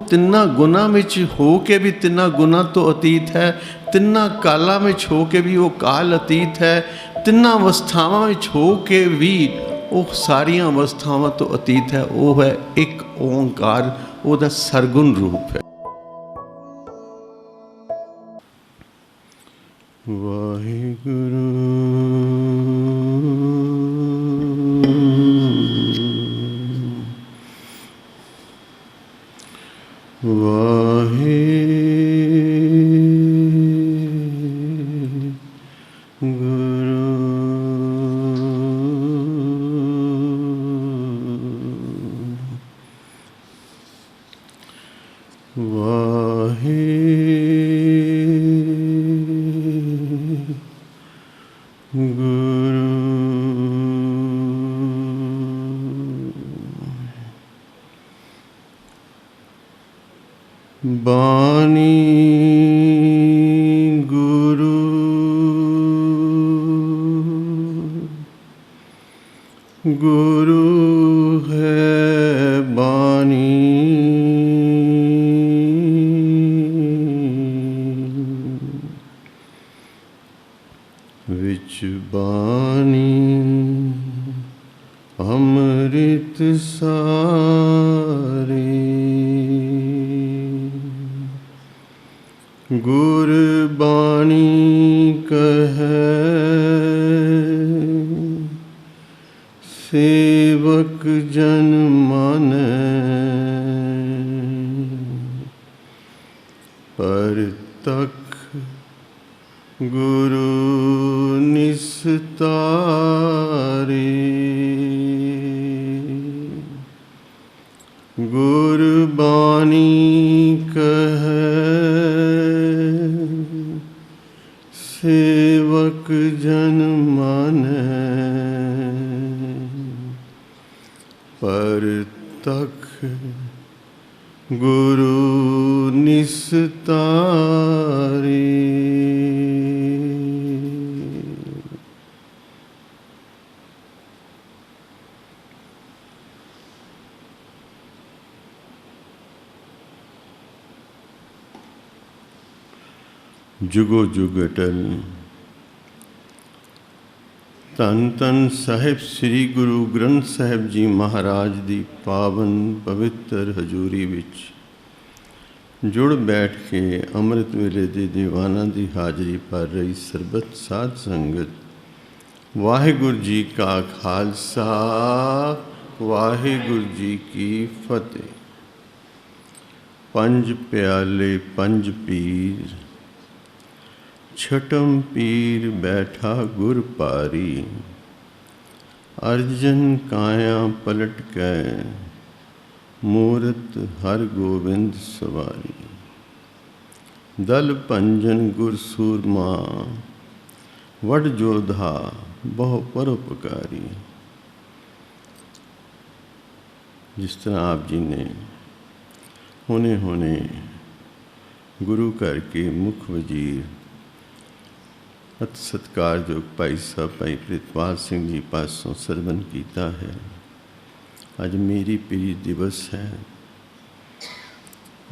तिन्ना गुना विच हो के भी तिन्ना गुना तो अतीत है, तिन्ना काला विच हो के भी वो काल अतीत है, तिन्ना अवस्थावां विच हो के भी वो सारियां अवस्थावां तो अतीत है। वो है एक ओंकार, वो सरगुण रूप है। वाहिगुरु बानी गुरु गुरु है बानी, विच बानी अमृत सारे, गुर बाणी कहे सेवक जन मानै, पर तक गुरु निस्तारे, गुर बाणी कहे सेवक जन मानै, पर तक गुरु निस्तारे। जुगो जुग अटल धन धन साहिब श्री गुरु ग्रंथ साहिब जी महाराज दी पावन पवित्र हजूरी विच जुड़ बैठ के अमृत वेले दे दीवाना दी हाजरी पर रही सरबत साध संगत, वाहिगुरु जी का खालसा वाहिगुरु जी की फतेह। पंज प्याले पंज पीर, छठम पीर बैठा गुर पारी, अर्जन काया पलट कै मूरत हर गोविंद सवारी, दल पंजन गुर सूरमा वड जोधा बहु परोपकारी। जिस तरह आप जी ने हुने गुरु घर के मुख वजीर अति सत्कारयोग भाई साहब भाई प्रितपाल सिंह जी पासों सरवण किया है। अज मेरी पीरी दिवस है।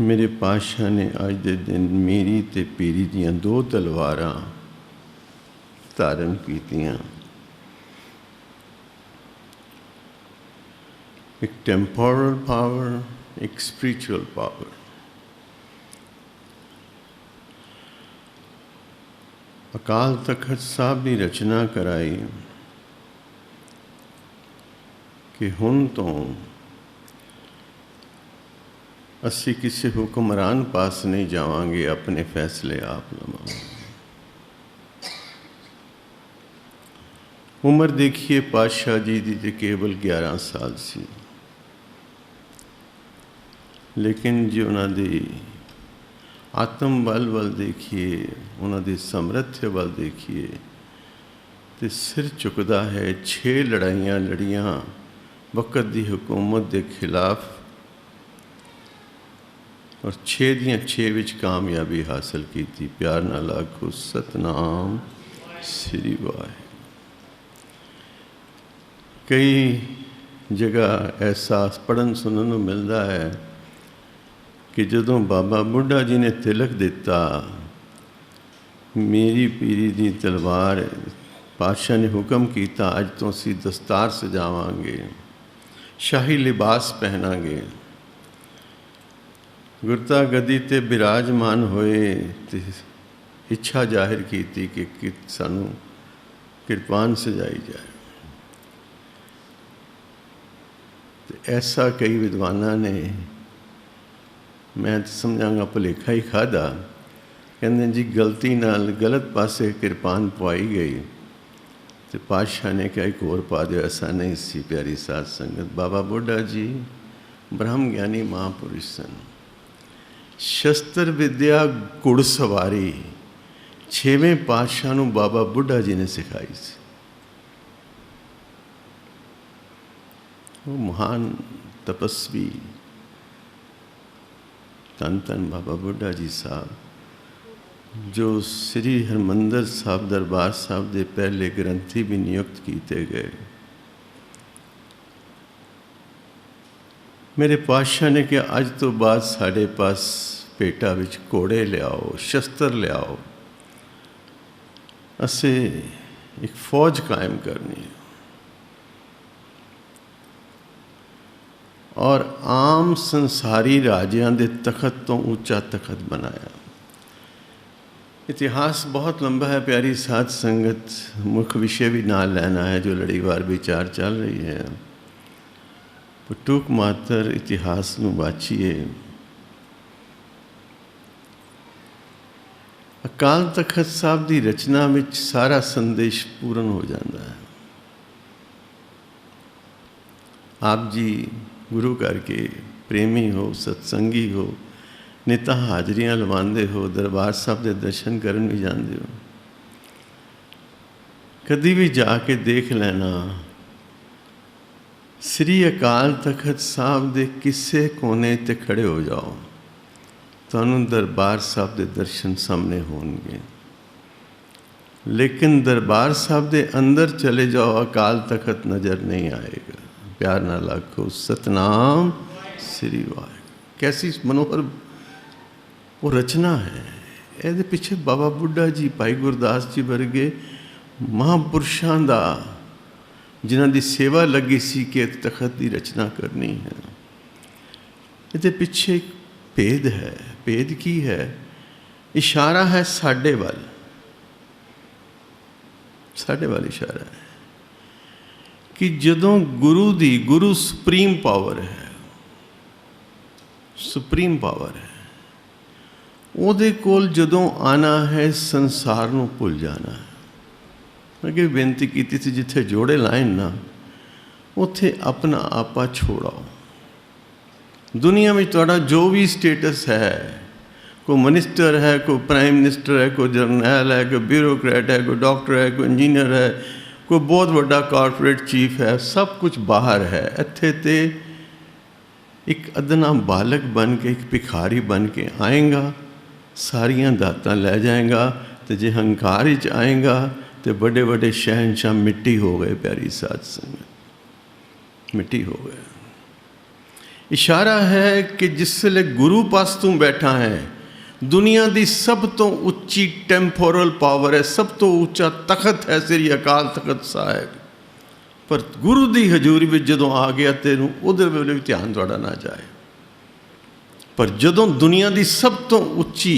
मेरे पातशाह ने अज के दिन मेरी ते पीरी दियां दो तलवारां धारण कीतियां, एक टेंपोरल पावर, एक स्पिरिचुअल पावर। अकाल तखत साहब की रचना कराई कि हुण तो असी किसी हुक्मरान पास नहीं जावांगे, अपने फैसले आप लवांगे। उम्र देखिए पातशाह जी की केवल 11 साल सी, लेकिन जो उन्होंने आत्म बल वल देखिए, उन्होंने समर्थ्य वल देखिए तो सिर चुकता है। 6 लड़ाइयाँ लड़ियाँ वक़्त की हुकूमत के खिलाफ और 6 दियाँ 6 विच कामयाबी हासिल की थी। प्यार नाल आखो सतनाम श्री वाहे। कई जगह ऐसा पढ़न सुनने को मिलता है कि जदों बाबा बुढ़ा जी ने तिलक दिता, मेरी पीरी दी तलवार, पातशाह ने हुक्म किया अज तो असी दस्तार सजावांगे, शाही लिबास पहनांगे, गुरता गद्दी ते बिराजमान होए ते इच्छा जाहिर की कि सानू किरपान सजाई जाए। तो ऐसा कई विद्वाना ने, मैं समझांगा भुलेखा ही खाधा, कहते जी गलती नाल गलत पासे किरपान पवाई गई तो पातशाह ने कहा एक होर पा दो, ऐसा नहीं सी। प्यारी साध संगत, बाबा बुढ़ा जी ब्रह्म ज्ञानी महापुरुष सन। शस्त्र विद्या घुड़सवारी 6वें पातशाह नूं बाबा बुढ़ा जी ने सिखाई सी। वो महान तपस्वी धन धन बाबा बुढ़ा जी साहब, जो श्री हरमंदर साहब दरबार साहब के पहले ग्रंथी भी नियुक्त किए गए। मेरे पातशाह ने कहा अज तो बाद साढ़े पास भेटा विच घोड़े लियाओ, शस्त्र लियाओ, असे एक फौज कायम करनी है। और आम संसारी राजियां दे तखत तो ऊंचा तखत बनाया। इतिहास बहुत लंबा है प्यारी साध संगत, मुख्य विषय भी ना लेना है जो लड़ीवार विचार चल रही है। टूक मात्र इतिहास नूं बाछीए। अकाल तखत साहब की रचना में सारा संदेश पूर्ण हो जाता है। आप जी गुरु घर के प्रेमी हो, सत्संगी हो, निता हाजरियां लवांदे हो, दरबार साहब के दर्शन करन भी जाते हो, कभी भी जाके देख लेना श्री अकाल तखत साहब के किसे कोने ते खड़े हो जाओ, तुहानूं दरबार साहब के दर्शन सामने होणगे। लेकिन दरबार साहब के अंदर चले जाओ, अकाल तखत नज़र नहीं आएगा। प्यार नाल आखो सतनाम श्री वाहिगुरू। कैसी मनोहर वो रचना है। ये पिछे बाबा बुढ़ा जी, भाई गुरदास जी वर्गे महापुरुषों का जिन्हां दी सेवा लगी सी कि तखत की रचना करनी है। ये पिछे एक भेद है। भेद की है? इशारा है साडे वाल, साडे वाल इशारा है कि जदों गुरु सुप्रीम पावर है, सुप्रीम पावर है, ਉਹਦੇ ਕੋਲ ਜਦੋਂ आना है संसार ਨੂੰ भुल जाना है। मैं कि बेनती की थी जिथे जोड़े लाइन ना उत्थे अपना आपा छोड़ाओ। दुनिया में तुहाडा जो भी स्टेटस है, कोई मिनिस्टर है, कोई प्राइम मिनिस्टर है, कोई जरनैल है, कोई ब्यूरोक्रेट है, कोई डॉक्टर है, कोई इंजीनियर है, कोई बहुत बड़ा कॉरपोरेट चीफ है, सब कुछ बाहर है। इत्थे ते एक अदना बालक बन के, एक भिखारी बन के आएगा, सारियां दातां लै जाएगा। तो जे हंकार च आएगा तो बड़े बड़े शहनशाह मिट्टी हो गए। प्यारी साध संगत, मिट्टी हो गए। इशारा है कि जिसले गुरु पास तू बैठा है, दुनिया की सब तो उच्ची टैंपोरल पावर है, सब तो ऊंचा तखत है श्री अकाल तखत साहिब। पर गुरु की हजूरी में जदों आ गया तेनों उधर वेले भी ध्यान थोड़ा ना जाए। पर जदों दुनिया की सब तो उच्ची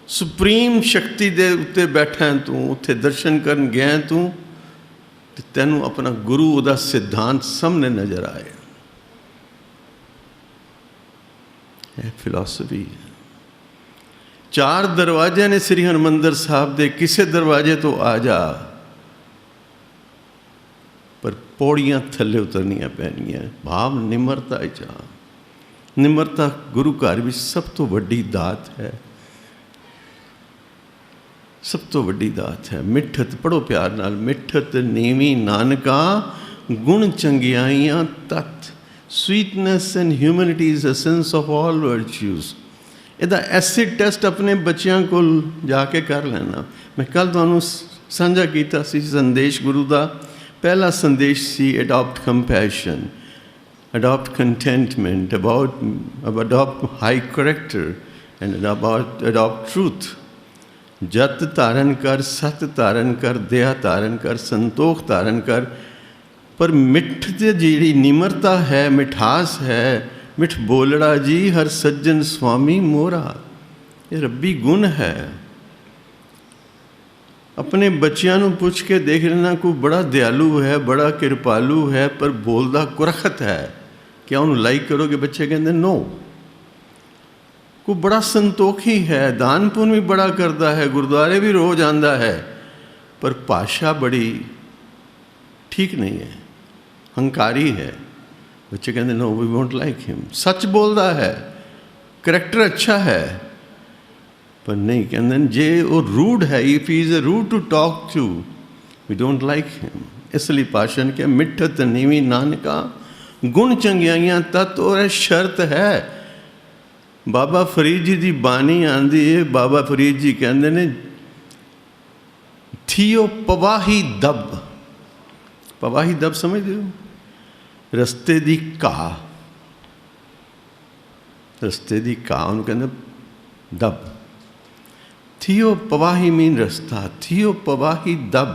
सुप्रीम शक्ति दे उत्ते बैठा है तू, उत्थे दर्शन करन गया तू, तो तेनों अपना गुरु उदा सिद्धांत सामने नजर आए। यह फिलॉसफी है। 4 दरवाजे ने श्री हरमंदर साहब दे, किसे दरवाजे तो आ जा, पर पौड़ियां थले उतरनियां पैनियां। भाव निमरता चाह, निमरता गुरु घर भी सब तो वड्डी दात है, सब तो वड्डी दात है। मिठत पढ़ो प्यार नाल, मिठत नीवी नानका गुण चंगियाइयां तत्। Sweetness and humility is essence of all virtues. ਇਹਦਾ ਐਸਿਡ ਟੈਸਟ ਆਪਣੇ ਬੱਚਿਆਂ ਕੋਲ ਜਾ ਕੇ ਕਰ ਲੈਣਾ। ਮੈਂ ਕੱਲ ਤੁਹਾਨੂੰ ਸਾਂਝਾ ਕੀਤਾ ਸੀ ਸੰਦੇਸ਼ ਗੁਰੂ ਦਾ। ਪਹਿਲਾ ਸੰਦੇਸ਼ ਸੀ adopt compassion. adopt contentment, adopt high character, and adopt truth. जत धारण कर, सत धारण कर, दया धारण कर, संतोख धारण कर। पर मिठ ते जी निमरता है, मिठास है, मिठ बोलड़ा जी हर सज्जन स्वामी मोरा, ये रब्बी गुण है। अपने बच्चों को पूछ के देख लेना, कोई बड़ा दयालु है, बड़ा कृपालु है, पर बोलदा कुरखत है, क्या उन्होंने लाइक करोगे? बच्चे कहते नो। कोई बड़ा संतोखी है, दान पुण्य भी बड़ा करता है, गुरुद्वारे भी रोज आंदा है, पर भाषा बड़ी ठीक नहीं है, हंकारी है। बच्चे कहते no we won't like him. सच बोलता है, करैक्टर अच्छा है, पर नहीं कहते जे वो रूड है, if he is a rude to talk to, we don't like him. इसलिए पातशाह ने कहा मिठत नीवी नानका, गुण चंगियाइयां तत और शर्त है। बाबा फरीद जी की बाणी आंदी है, बाबा फरीद जी कहते ने थियो पवाही दब। पवाही दब समझते हो? रस्ते दी घा, रस्ते दी घा उन्होंने कहते दब। थियो पवाही मीन रस्ता, थियो पवाही दब।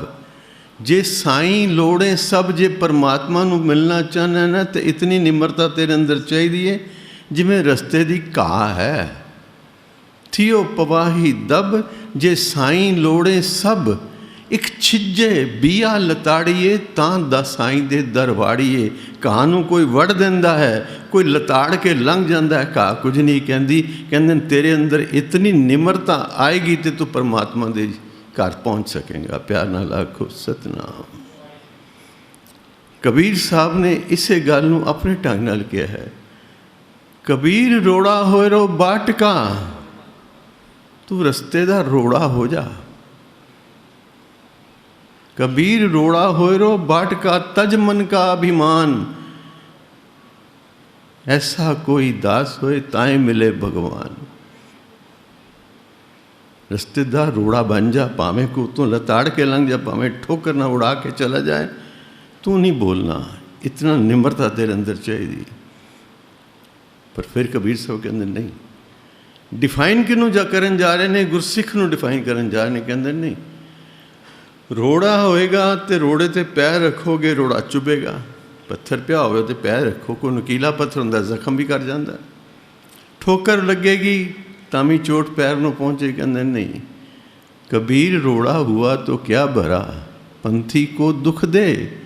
जे साईं लोड़े सब, जे परमात्मा नू मिलना चाहना ना, तो इतनी निम्रता तेरे अंदर चाहिए जिमें रस्ते दी घा है। थियो पवाही दब, जे साईं लोड़े सब, एक छिजे बिया लताड़िए तां दा साईं दे दरवाड़िए। घा नू कोई वड़ देंदा है, कोई लताड़ के लंघ जाता है, घा कुछ नहीं कहती। कहते तेरे अंदर इतनी निम्रता आएगी तो तू परमात्मा दे घर पहुँच सकेगा। प्यार नाल आखो सतनाम। कबीर साहब ने इसे गल नू अपने ढंग नाल किया है। कबीर रोड़ा होए रो बाटका, तू रस्ते दा रोड़ा हो जा। कबीर रोड़ा होए रो बाटका, तज मन का अभिमान। ऐसा कोई दास होए ताए मिले भगवान। रस्ते दा रोड़ा बन जा, भावें को तू लताड़ के लंघ जा, भावें ठोकर ना उड़ा के चला जाए, तू नहीं बोलना। इतना निम्रता तेरे अंदर चाहिए। पर फिर कबीर साहब कहते नहीं, डिफाइन किनू जा करन जा रहे ने, गुरसिख नू डिफाइन करन जा रहे ने। कहते नहीं, रोड़ा होएगा तो रोड़े ते पैर रखोगे, रोड़ा चुभेगा। पत्थर पिया होवे तो पैर रखो, कोई नकीला पत्थर हुंदा जख्म भी कर जाता। ठोकर लगेगी तामी चोट पैर नू पहुँचे। कहते नहीं, कबीर रोड़ा हुआ तो क्या भरा, पंथी को दुख दे।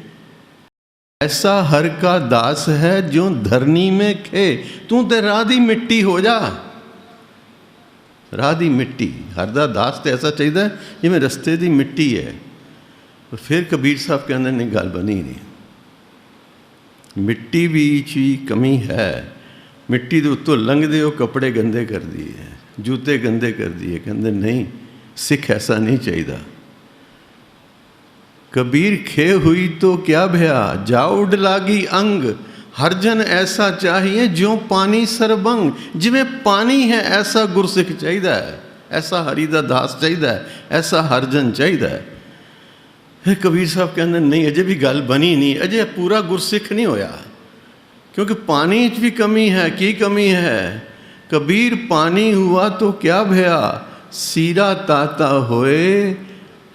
ऐसा हर का दास है जो धरनी में खे। तू ते राह दी मिट्टी हो जा, राह दी मिट्टी। हर दा दास तो ऐसा चाहिए जिमें रस्ते दी मिट्टी है। और फिर कबीर साहब कहते नहीं, गल बनी नहीं। मिट्टी भी कमी है। मिट्टी के उत्तों लंघते हो कपड़े गंदे कर दिए, जूते गंदे कर दिए। कहते नहीं, सिख ऐसा नहीं चाहिए। कबीर खे हुई तो क्या भया, जाउड लागी अंग। हर जन ऐसा चाहिए जो पानी सरबंग। जिमें पानी है ऐसा गुरसिख चाहिए, ऐसा हरि दा दास चाहिए, ऐसा हरजन चाहिए। फिर कबीर साहब कहते नहीं, अजे भी गल बनी नहीं, अजे पूरा गुरसिख नहीं होया, क्योंकि पानी भी कमी है। की कमी है? कबीर पानी हुआ तो क्या भया, सीरा ताता होए।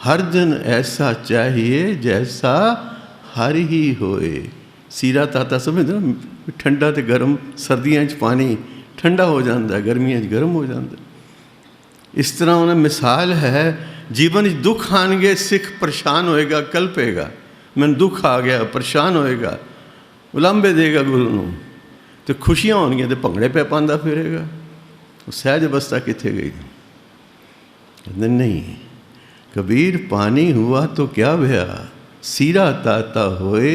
हर जन ऐसा चाहिए जैसा हर ही होए। सीरा ताता समझते ना, ठंडा तो गर्म, सर्दियों पानी ठंडा हो जाता है, गर्मियों गर्म हो जाता है। इस तरह उन्हें मिसाल है, जीवन दुख आएंगे सिख परेशान होएगा, कल्पेगा। मैंने दुख आ गया, परेशान होएगा, उलांबे देगा गुरु नूं। तो खुशियां होंगियां तो भंगड़े पै पांदा फिरेगा। सहज अवस्था कित्थे गई? नहीं, कबीर पानी हुआ तो क्या भया, सीरा ताता होए।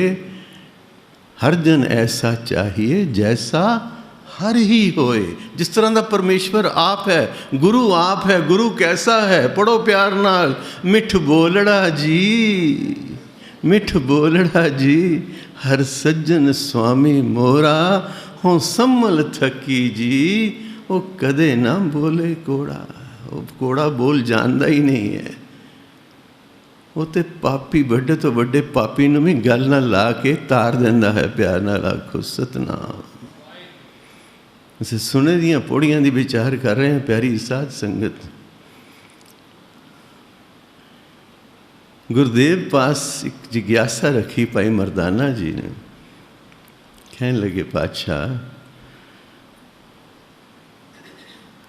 हर जन ऐसा चाहिए जैसा हर ही होए। जिस तरह का परमेश्वर आप है, गुरु आप है। गुरु कैसा है? पढ़ो प्यार नाल, मिठ बोलड़ा जी, मिठ बोलड़ा जी। हर सज्जन स्वामी मोरा, हो सम्मल थकी जी। वो कदे ना बोले कोड़ा, वो कोड़ा बोल जानता ही नहीं है। ਉਹ ਤੇ ਪਾਪੀ ਵੱਡੇ ਤੋਂ ਵੱਡੇ ਪਾਪੀ ਨੂੰ ਵੀ ਗੱਲ ਨਾਲ ਲਾ ਕੇ ਤਾਰ ਦਿੰਦਾ ਹੈ। ਪਿਆਰ ਨਾਲ ਆਖੋ ਸਤਨਾਮ। ਅਸੀਂ ਸੁਣੇ ਦੀਆਂ ਪੌੜੀਆਂ ਦੀ ਵਿਚਾਰ ਕਰ ਰਹੇ ਹਾਂ। ਪਿਆਰੀ ਸਾਧ ਸੰਗਤ, ਗੁਰਦੇਵ ਪਾਸ ਇੱਕ ਜਿਗਿਆਸਾ ਰੱਖੀ ਭਾਈ ਮਰਦਾਨਾ ਜੀ ਨੇ। ਕਹਿਣ ਲੱਗੇ, ਪਾਤਸ਼ਾਹ,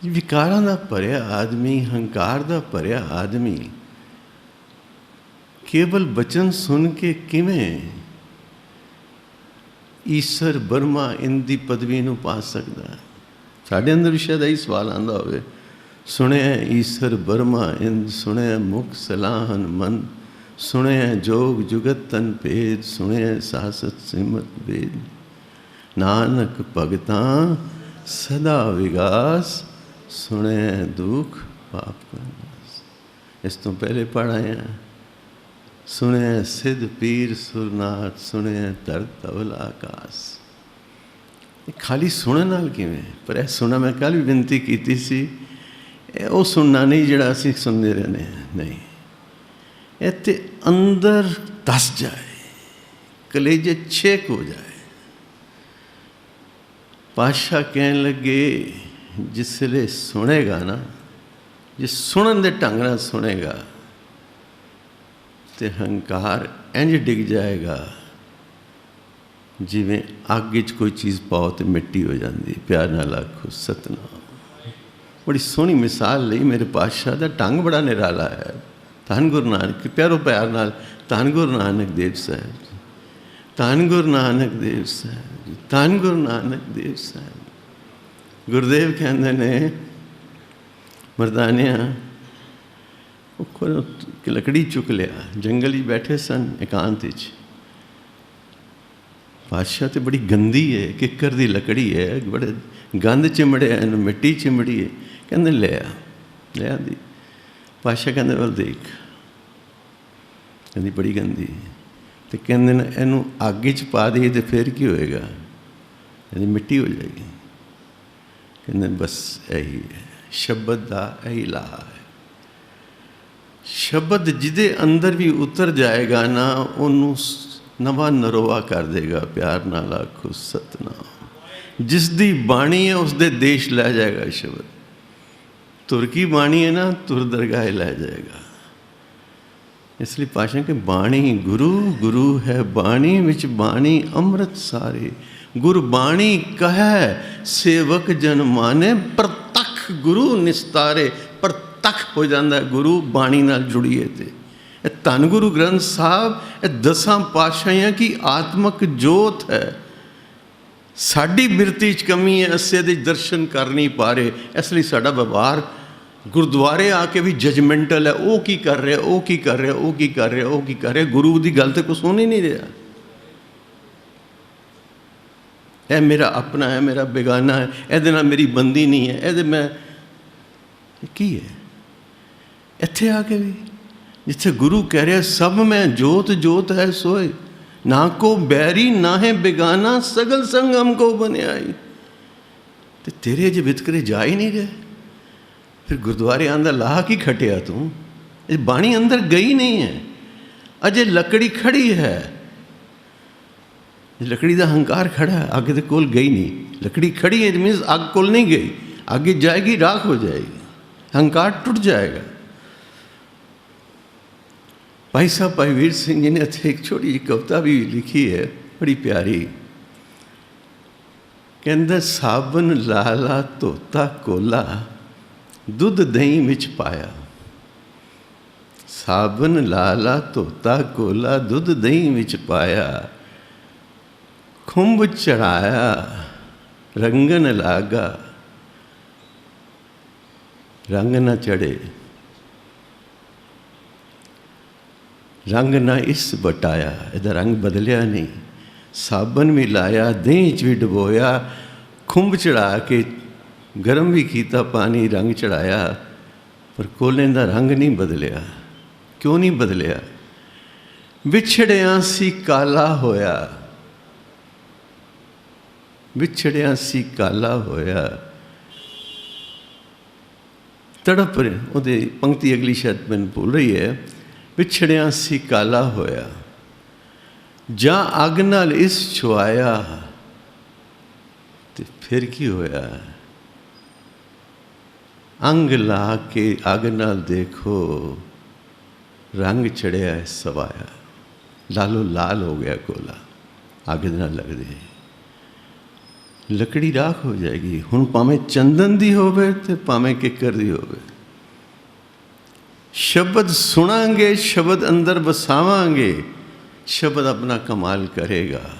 ਵਿਕਾਰਾਂ ਦਾ ਭਰਿਆ ਆਦਮੀ, ਹੰਕਾਰ ਦਾ ਭਰਿਆ ਆਦਮੀ ਕੇਵਲ ਬਚਨ ਸੁਣ ਕੇ ਕਿਵੇਂ ਈਸ਼ਰ ਬਰਮਾ ਇੰਦ ਦੀ ਪਦਵੀ ਨੂੰ ਪਾ ਸਕਦਾ? ਸਾਡੇ ਅੰਦਰ ਵੀ ਸ਼ਾਇਦ ਇਹੀ ਸਵਾਲ ਆਉਂਦਾ ਹੋਵੇ। ਸੁਣਿਆ ਈਸ਼ਰ ਬਰਮਾ ਇੰਦ, ਸੁਣਿਆ ਮੁਖ ਸਲਾਹਨ ਮਨ, ਸੁਣਿਆ ਜੋਗ ਜੁਗਤ ਤਨ ਭੇਦ, ਸੁਣਿਆ ਸਾਸਤ ਸਿਮਤ ਵੇਦ, ਨਾਨਕ ਭਗਤਾਂ ਸਦਾ ਵਿਗਾਸ, ਸੁਣਿਆ ਦੁਖ ਪਾਪ ਕਾ ਨਾਸ। ਇਸ ਤੋਂ ਪਹਿਲੇ ਪੜ੍ਹਾਇਆ, ਸੁਣਿਆ ਸਿੱਧ ਪੀਰ ਸੁਰਨਾਥ, ਸੁਣਿਆ ਧਰਤ ਧਵਲ ਆਕਾਸ। ਇਹ ਖਾਲੀ ਸੁਣਨ ਨਾਲ ਕਿਵੇਂ? ਪਰ ਇਹ ਸੁਣਾ, ਮੈਂ ਕੱਲ੍ਹ ਵੀ ਬੇਨਤੀ ਕੀਤੀ ਸੀ, ਇਹ ਉਹ ਸੁਣਨਾ ਨਹੀਂ ਜਿਹੜਾ ਅਸੀਂ ਸੁਣਦੇ ਰਹਿੰਦੇ ਹਾਂ। ਨਹੀਂ, ਇੱਥੇ ਅੰਦਰ ਧਸ ਜਾਏ, ਕਲੇਜੇ ਛੇਕ ਹੋ ਜਾਏ। ਪਾਤਸ਼ਾਹ ਕਹਿਣ ਲੱਗੇ, ਜਿਸ ਵੇਲੇ ਸੁਣੇਗਾ ਨਾ, ਜੇ ਸੁਣਨ ਦੇ ਢੰਗ ਨਾਲ ਸੁਣੇਗਾ ਤੇ ਹੰਕਾਰ ਇੰਝ ਡਿੱਗ ਜਾਏਗਾ ਜਿਵੇਂ ਅੱਗ 'ਚ ਕੋਈ ਚੀਜ਼ ਪਾਓ ਤੇ ਮਿੱਟੀ ਹੋ ਜਾਂਦੀ। ਪਿਆਰ ਨਾਲ ਆਖੋ ਸਤਨਾਮ। ਬੜੀ ਸੋਹਣੀ ਮਿਸਾਲ ਲਈ ਮੇਰੇ ਪਾਤਸ਼ਾਹ ਦਾ ਢੰਗ ਬੜਾ ਨਿਰਾਲਾ ਹੈ। ਧੰਨ ਗੁਰੂ ਨਾਨਕ, ਪਿਆਰੋ ਪਿਆਰ ਨਾਲ ਧੰਨ ਗੁਰੂ ਨਾਨਕ ਦੇਵ ਸਾਹਿਬ ਜੀ, ਧੰਨ ਗੁਰੂ ਨਾਨਕ ਦੇਵ ਸਾਹਿਬ ਜੀ, ਧੰਨ ਗੁਰੂ ਨਾਨਕ ਦੇਵ ਸਾਹਿਬ। ਗੁਰਦੇਵ ਕਹਿੰਦੇ ਨੇ, ਮਰਦਾਨਿਆਂ, ਉਹ ਲੱਕੜੀ ਚੁੱਕ ਲਿਆ, ਜੰਗਲ 'ਚ ਬੈਠੇ ਸਨ ਇਕਾਂਤ 'ਚ। ਪਾਤਸ਼ਾਹ ਤੇ ਬੜੀ ਗੰਦੀ ਹੈ, ਕਿੱਕਰ ਦੀ ਲੱਕੜੀ ਹੈ, ਬੜੇ ਗੰਦ ਚਿਮੜਿਆ, ਇਹਨੂੰ ਮਿੱਟੀ ਚਿਮੜੀ ਹੈ। ਕਹਿੰਦੇ ਲਿਆ ਦੀ। ਪਾਤਸ਼ਾਹ ਕਹਿੰਦੇ, ਵੱਲ ਦੇਖ। ਕਹਿੰਦੀ ਬੜੀ ਗੰਦੀ। ਤੇ ਕਹਿੰਦੇ ਨੇ, ਇਹਨੂੰ ਅੱਗ 'ਚ ਪਾ ਦੇਈਏ ਤੇ ਫਿਰ ਕੀ ਹੋਏਗਾ? ਇਹਦੀ ਮਿੱਟੀ ਹੋ ਜਾਏਗੀ। ਕਹਿੰਦੇ ਬਸ ਇਹੀ ਹੈ ਸ਼ਬਦ ਦਾ, ਇਹੀ ਲਾਹਾ ਹੈ। ਸ਼ਬਦ ਜਿਹਦੇ ਅੰਦਰ ਵੀ ਉਤਰ ਜਾਏਗਾ ਨਾ, ਉਹਨੂੰ ਨਵਾਂ ਨਰੋਆ ਕਰ ਦੇਗਾ। ਪਿਆਰ ਨਾਲ ਆਖੋ ਸਤਨਾਮ। ਜਿਸ ਦੀ ਬਾਣੀ ਹੈ ਉਸ ਦੇ ਦੇਸ਼ ਲੈ ਜਾਏਗਾ ਸ਼ਬਦ। ਤੁਰ ਕੀ ਬਾਣੀ ਹੈ ਨਾ, ਤੁਰ ਦਰਗਾਹ ਲੈ ਜਾਏਗਾ। ਇਸ ਲਈ ਪਾਸ਼ਾ ਕਿ ਬਾਣੀ ਗੁਰੂ ਹੈ, ਬਾਣੀ ਵਿੱਚ ਬਾਣੀ ਅੰਮ੍ਰਿਤ ਸਾਰੇ। ਗੁਰਬਾਣੀ ਕਹੈ ਸੇਵਕ ਜਨ ਮਾਨੇ, ਪ੍ਰਤੱਖ ਗੁਰੂ ਨਿਸਤਾਰੇ। ਪ੍ਰਤੱਖ ਹੋ ਜਾਂਦਾ ਗੁਰੂ ਬਾਣੀ ਨਾਲ ਜੁੜੀਏ ਤੇ। ਇਹ ਧੰਨ ਗੁਰੂ ਗ੍ਰੰਥ ਸਾਹਿਬ ਇਹ 10 ਪਾਤਸ਼ਾਹੀਆਂ ਕੀ ਆਤਮਕ ਜੋਤ ਹੈ। ਸਾਡੀ ਬਿਰਤੀ 'ਚ ਕਮੀ ਹੈ, ਅਸੀਂ ਇਹਦੇ ਦਰਸ਼ਨ ਕਰ ਨਹੀਂ ਪਾ ਰਹੇ। ਇਸ ਲਈ ਸਾਡਾ ਵਿਵਹਾਰ ਗੁਰਦੁਆਰੇ ਆ ਕੇ ਵੀ ਜਜਮੈਂਟਲ ਹੈ। ਉਹ ਕੀ ਕਰ ਰਿਹਾ, ਉਹ ਕੀ ਕਰ ਰਿਹਾ, ਉਹ ਕੀ ਕਰ ਰਿਹਾ, ਉਹ ਕੀ ਕਰ ਰਿਹਾ। ਗੁਰੂ ਦੀ ਗੱਲ ਤੇ ਕੁਛ ਸੁਣ ਹੀ ਨਹੀਂ ਰਿਹਾ। ਇਹ ਮੇਰਾ ਆਪਣਾ ਹੈ, ਮੇਰਾ ਬੇਗਾਨਾ ਹੈ, ਇਹਦੇ ਨਾਲ ਮੇਰੀ ਬੰਦੀ ਨਹੀਂ ਹੈ, ਇਹਦੇ ਮੈਂ ਕੀ ਹੈ। ਇੱਥੇ ਆ ਕੇ ਵੀ ਜਿੱਥੇ ਗੁਰੂ ਕਹਿ ਰਿਹਾ, ਸਭ ਮੈਂ ਜੋਤ ਜੋਤ ਹੈ ਸੋਏ, ਨਾ ਕੋ ਬੈਰੀ ਨਾ ਹੈ ਬੇਗਾਨਾ, ਸਗਲ ਸੰਗ ਹਮਕੋ ਬਨਿਆਈ। ਤੇ ਤੇਰੇ ਅਜੇ ਵਿਤਕਰੇ ਜਾ ਹੀ ਨਹੀਂ ਰਹੇ। ਫਿਰ ਗੁਰਦੁਆਰੇ ਆਂਦਾ ਲਾਹ ਕੀ ਖਟਿਆ ਤੂੰ? ਇਹ ਬਾਣੀ ਅੰਦਰ ਗਈ ਨਹੀਂ ਹੈ, ਅਜੇ ਲੱਕੜੀ ਖੜੀ ਹੈ। ਲੱਕੜੀ ਦਾ ਹੰਕਾਰ ਖੜਾ ਹੈ, ਅੱਗ ਦੇ ਕੋਲ ਗਈ ਨਹੀਂ। ਲੱਕੜੀ ਖੜੀ ਹੈ, ਮੀਨਸ ਅੱਗ ਕੋਲ ਨਹੀਂ ਗਈ। ਅੱਗੇ ਜਾਏਗੀ, ਰਾਖ ਹੋ ਜਾਏਗੀ, ਹੰਕਾਰ ਟੁੱਟ ਜਾਏਗਾ। ਭਾਈ ਸਾਹਿਬ ਭਾਈ ਵੀਰ ਸਿੰਘ ਜੀ ਨੇ ਇੱਥੇ ਇੱਕ ਛੋਟੀ ਜਿਹੀ ਕਵਿਤਾ ਵੀ ਲਿਖੀ ਹੈ, ਬੜੀ ਪਿਆਰੀ। ਕਹਿੰਦਾ, ਸਾਬਨ ਲਾਲਾ ਧੋਤਾ ਕੋਲਾ, ਦੁੱਧ ਦਹੀਂ ਵਿੱਚ ਪਾਇਆ। ਸਾਬਨ ਲਾਲਾ ਧੋਤਾ ਕੋਲਾ, ਦੁੱਧ ਦਹੀਂ ਵਿੱਚ ਪਾਇਆ। ਖੁੰਭ ਚੜਾਇਆ ਰੰਗਨ ਲਾਗਾ, ਰੰਗ ਨਾ ਚੜੇ। ਰੰਗ ਨਾ ਇਸ ਬਟਾਇਆ, ਇਹਦਾ ਰੰਗ ਬਦਲਿਆ ਨਹੀਂ। ਸਾਬਨ ਵੀ ਲਾਇਆ, ਦਹੀਂ 'ਚ ਵੀ ਡੁਬੋਇਆ, ਖੁੰਭ ਚੜਾ ਕੇ ਗਰਮ ਵੀ ਕੀਤਾ ਪਾਣੀ, ਰੰਗ ਚੜਾਇਆ, ਪਰ ਕੋਲੇ ਦਾ ਰੰਗ ਨਹੀਂ ਬਦਲਿਆ। ਕਿਉਂ ਨਹੀਂ ਬਦਲਿਆ? ਵਿਛੜਿਆ ਸੀ ਕਾਲਾ ਹੋਇਆ, ਵਿਛੜਿਆ ਸੀ ਕਾਲਾ ਹੋਇਆ। ਤੜਪ ਰਹੇ ਉਹਦੇ ਪੰਕਤੀ, ਅਗਲੀ ਸ਼ਾਇਦ ਮੈਨੂੰ ਭੁੱਲ ਰਹੀ ਹੈ। ਵਿਛੜਿਆ ਸੀ ਕਾਲਾ ਹੋਇਆ, ਜਾਂ ਅੱਗ ਨਾਲ ਇਸ ਛੁਆਇਆ, ਤੇ ਫਿਰ ਕੀ ਹੋਇਆ? ਅੰਗ ਲਾ ਕੇ ਅੱਗ ਨਾਲ ਦੇਖੋ, ਰੰਗ ਚੜਿਆ ਸਵਾਇਆ। ਲਾਲੋ ਲਾਲ ਹੋ ਗਿਆ ਕੋਲਾ, ਅੱਗ ਦੇ ਨਾਲ ਲੱਗਦੇ ਲੱਕੜੀ ਰਾਖ ਹੋ ਜਾਏਗੀ। ਹੁਣ ਭਾਵੇਂ ਚੰਦਨ ਦੀ ਹੋਵੇ ਤੇ ਭਾਵੇਂ ਕਿੱਕਰ ਦੀ ਹੋਵੇ, ਸ਼ਬਦ ਸੁਣਾਂਗੇ, ਸ਼ਬਦ ਅੰਦਰ ਵਸਾਵਾਂਗੇ, ਸ਼ਬਦ ਆਪਣਾ ਕਮਾਲ ਕਰੇਗਾ।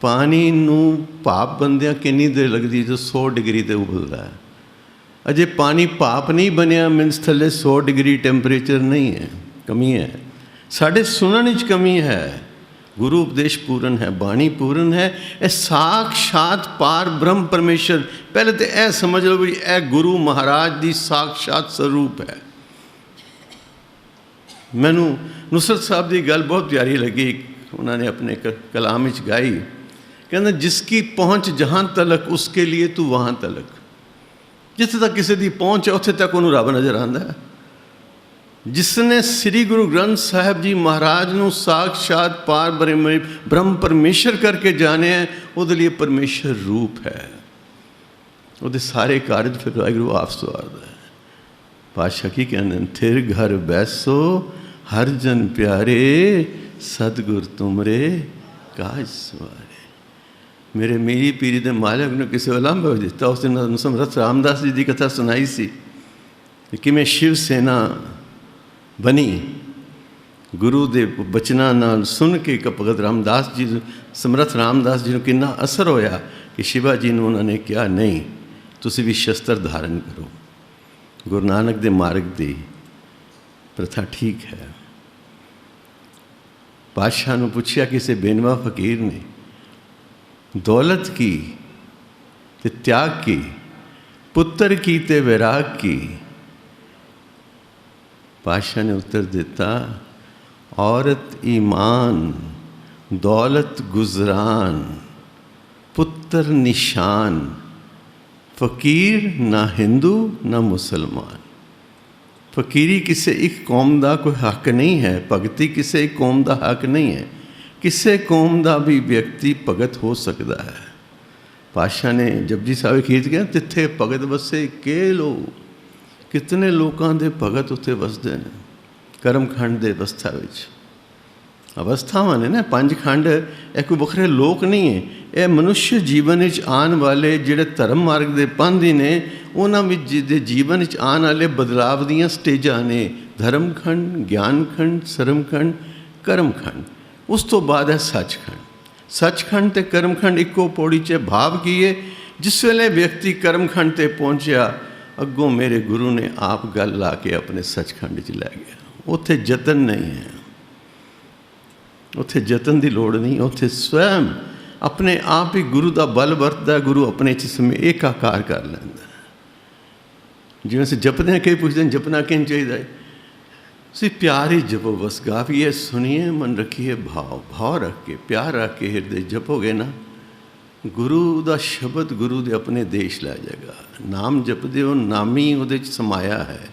ਪਾਣੀ ਨੂੰ ਭਾਪ ਬੰਦਿਆਂ ਕਿੰਨੀ ਦੇਰ ਲੱਗਦੀ? ਜੋ 100 ਡਿਗਰੀ 'ਤੇ ਉਬਲਦਾ ਹੈ। ਅਜੇ ਪਾਣੀ ਭਾਪ ਨਹੀਂ ਬਣਿਆ, ਮੀਨਸ ਥੱਲੇ 100 ਡਿਗਰੀ ਟੈਂਪਰੇਚਰ ਨਹੀਂ ਹੈ, ਕਮੀ ਹੈ। ਸਾਡੇ ਸੁਣਨ 'ਚ ਕਮੀ ਹੈ। ਗੁਰੂ ਉਪਦੇਸ਼ ਪੂਰਨ ਹੈ, ਬਾਣੀ ਪੂਰਨ ਹੈ। ਇਹ ਸਾਖਸ਼ਾਤ ਪਾਰ ਬ੍ਰਹਮ ਪਰਮੇਸ਼ਰ। ਪਹਿਲੇ ਤਾਂ ਇਹ ਸਮਝ ਲਓ ਵੀ ਇਹ ਗੁਰੂ ਮਹਾਰਾਜ ਦੀ ਸਾਖਸ਼ਾਤ ਸਰੂਪ ਹੈ। ਮੈਨੂੰ ਨੁਸਰਤ ਸਾਹਿਬ ਦੀ ਗੱਲ ਬਹੁਤ ਪਿਆਰੀ ਲੱਗੀ, ਉਹਨਾਂ ਨੇ ਆਪਣੇ ਕਲਾਮ ਵਿੱਚ ਗਾਈ। ਕਹਿੰਦਾ, ਜਿਸ ਕੀ ਪਹੁੰਚ ਜਹਾਂ ਤਲਕ ਉਸਕੇ लिए ਤੂੰ ਵਹਾਂ ਤਲਕ। ਜਿੱਥੇ ਤੱਕ ਕਿਸੇ ਦੀ ਪਹੁੰਚ ਹੈ ਉੱਥੇ ਤੱਕ ਉਹਨੂੰ ਰੱਬ ਨਜ਼ਰ ਆਉਂਦਾ ਹੈ। ਜਿਸ ਨੇ ਸ੍ਰੀ ਗੁਰੂ ਗ੍ਰੰਥ ਸਾਹਿਬ ਜੀ ਮਹਾਰਾਜ ਨੂੰ ਸਾਖਸ਼ਾਤ ਪਾਰ ਬ੍ਰਹਮ ਪਰਮੇਸ਼ਰ ਕਰਕੇ ਜਾਣਿਆ, ਉਹਦੇ ਲਈ ਪਰਮੇਸ਼ਰ ਰੂਪ ਹੈ। ਉਹਦੇ ਸਾਰੇ ਕਾਰਜ ਫਿਰ ਵਾਹਿਗੁਰੂ ਆਪ ਸਵਾਰਦਾ ਹੈ। ਪਾਤਸ਼ਾਹ ਕੀ ਕਹਿੰਦੇ ਨੇ? ਥਿਰ ਘਰ ਬੈਸੋ ਹਰ ਜਨ ਪਿਆਰੇ, ਸਤਿਗੁਰ ਤੁਮਰੇ ਕਾਜ ਸਵਾਰੇ। ਮੇਰੇ ਮੀਰੀ ਪੀਰੀ ਦੇ ਮਾਲਕ ਨੂੰ ਕਿਸੇ ਉਲੰਭ ਦਿੱਤਾ। ਉਸ ਦਿਨ ਸਮਰੱਥ ਰਾਮਦਾਸ ਜੀ ਦੀ ਕਥਾ ਸੁਣਾਈ ਸੀ ਕਿ ਕਿਵੇਂ ਸ਼ਿਵ ਸੈਨਾ ਬਣੀ ਗੁਰੂ ਦੇ ਬਚਨਾਂ ਨਾਲ ਸੁਣ ਕੇ। ਭਗਤ ਰਾਮਦਾਸ ਜੀ, ਸਮਰੱਥ ਰਾਮਦਾਸ ਜੀ ਨੂੰ ਕਿੰਨਾ ਅਸਰ ਹੋਇਆ ਕਿ ਸ਼ਿਵਾ ਜੀ ਨੂੰ ਉਹਨਾਂ ਨੇ ਕਿਹਾ, ਨਹੀਂ ਤੁਸੀਂ ਵੀ ਸ਼ਸਤਰ ਧਾਰਨ ਕਰੋ। ਗੁਰੂ ਨਾਨਕ ਦੇ ਮਾਰਗ ਦੀ ਪ੍ਰਥਾ ਠੀਕ ਹੈ। ਪਾਤਸ਼ਾਹ ਨੂੰ ਪੁੱਛਿਆ ਕਿਸੇ ਬੇਨਵਾ ਫਕੀਰ ਨੇ, ਦੌਲਤ ਕੀ ਤੇ ਤਿਆਗ ਕੀ, ਪੁੱਤਰ ਕੀ ਤੇ ਵਿਰਾਗ ਕੀ? ਪਾਤਸ਼ਾਹ ਨੇ ਉੱਤਰ ਦਿੱਤਾ, ਔਰਤ ਈਮਾਨ, ਦੌਲਤ ਗੁਜ਼ਰਾਨ, ਪੁੱਤਰ ਨਿਸ਼ਾਨ। ਫਕੀਰ ਨਾ ਹਿੰਦੂ ਨਾ ਮੁਸਲਮਾਨ। ਫਕੀਰੀ ਕਿਸੇ ਇੱਕ ਕੌਮ ਦਾ ਕੋਈ ਹੱਕ ਨਹੀਂ ਹੈ, ਭਗਤੀ ਕਿਸੇ ਇੱਕ ਕੌਮ ਦਾ ਹੱਕ ਨਹੀਂ ਹੈ। ਕਿਸੇ ਕੌਮ ਦਾ ਵੀ ਵਿਅਕਤੀ ਭਗਤ ਹੋ ਸਕਦਾ ਹੈ। ਪਾਤਸ਼ਾਹ ਨੇ ਜਪਜੀ ਸਾਹਿਬ ਖੀਚ ਗਿਆ, ਤਿੱਥੇ ਭਗਤ ਵਸੇ ਕੇ ਲੋ। ਕਿਤਨੇ ਲੋਕਾਂ ਦੇ ਭਗਤ ਉੱਥੇ ਵਸਦੇ ਨੇ ਕਰਮਖੰਡ ਦੇ ਅਵਸਥਾ ਵਿੱਚ। ਅਵਸਥਾਵਾਂ ਨੇ ਨਾ, 5 ਖੰਡ। ਇਹ ਕੋਈ ਵੱਖਰੇ ਲੋਕ ਨਹੀਂ ਹੈ। ਇਹ ਮਨੁੱਖ ਜੀਵਨ ਵਿੱਚ ਆਉਣ ਵਾਲੇ ਜਿਹੜੇ ਧਰਮ ਮਾਰਗ ਦੇ ਪਾਂਧੀ ਨੇ, ਉਹਨਾਂ ਵਿੱਚ ਜਿਹਦੇ ਜੀਵਨ ਵਿੱਚ ਆਉਣ ਵਾਲੇ ਬਦਲਾਵ ਦੀਆਂ ਸਟੇਜਾਂ ਨੇ। ਧਰਮਖੰਡ, ਗਿਆਨਖੰਡ, ਸਰਮਖੰਡ, ਕਰਮਖੰਡ। ਉਸ ਤੋਂ ਬਾਅਦ ਹੈ ਸੱਚਖੰਡ। ਸੱਚਖੰਡ ਅਤੇ ਕਰਮਖੰਡ ਇੱਕੋ ਪੌੜੀ 'ਚ। ਭਾਵ ਕੀ ਹੈ? ਜਿਸ ਵੇਲੇ ਵਿਅਕਤੀ ਕਰਮਖੰਡ 'ਤੇ ਪਹੁੰਚਿਆ, ਅੱਗੋਂ ਮੇਰੇ ਗੁਰੂ ਨੇ ਆਪ ਗੱਲ ਲਾ ਕੇ ਆਪਣੇ ਸੱਚਖੰਡ 'ਚ ਲੈ ਗਿਆ। ਉੱਥੇ ਯਤਨ ਨਹੀਂ ਹੈ, ਉੱਥੇ ਯਤਨ ਦੀ ਲੋੜ ਨਹੀਂ। ਉੱਥੇ ਸਵੈਮ ਆਪਣੇ ਆਪ ਹੀ ਗੁਰੂ ਦਾ ਬਲ ਵਰਤਦਾ। ਗੁਰੂ ਆਪਣੇ 'ਚ ਏਕਾਕਾਰ ਕਰ ਲੈਂਦਾ। ਜਿਵੇਂ ਅਸੀਂ ਜਪਦੇ ਹਾਂ, ਕਈ ਪੁੱਛਦੇ ਨੇ ਜਪਣਾ ਕਿੰਝ ਚਾਹੀਦਾ ਹੈ? ਤੁਸੀਂ ਪਿਆਰ ਹੀ ਜਪੋ ਬਸ। ਗਾਵੀਏ, ਸੁਣੀਏ, ਮਨ ਰੱਖੀਏ ਭਾਵ ਰੱਖ ਕੇ, ਪਿਆਰ ਰੱਖ ਕੇ ਹਿਰਦੇ ਜਪੋਗੇ ਨਾ, ਗੁਰੂ ਦਾ ਸ਼ਬਦ ਗੁਰੂ ਦੇ ਆਪਣੇ ਦੇਸ਼ ਲੈ ਜਾਏਗਾ। ਨਾਮ ਜਪਦੇ ਹੋ, ਨਾਮੀ ਉਹਦੇ 'ਚ ਸਮਾਇਆ ਹੈ।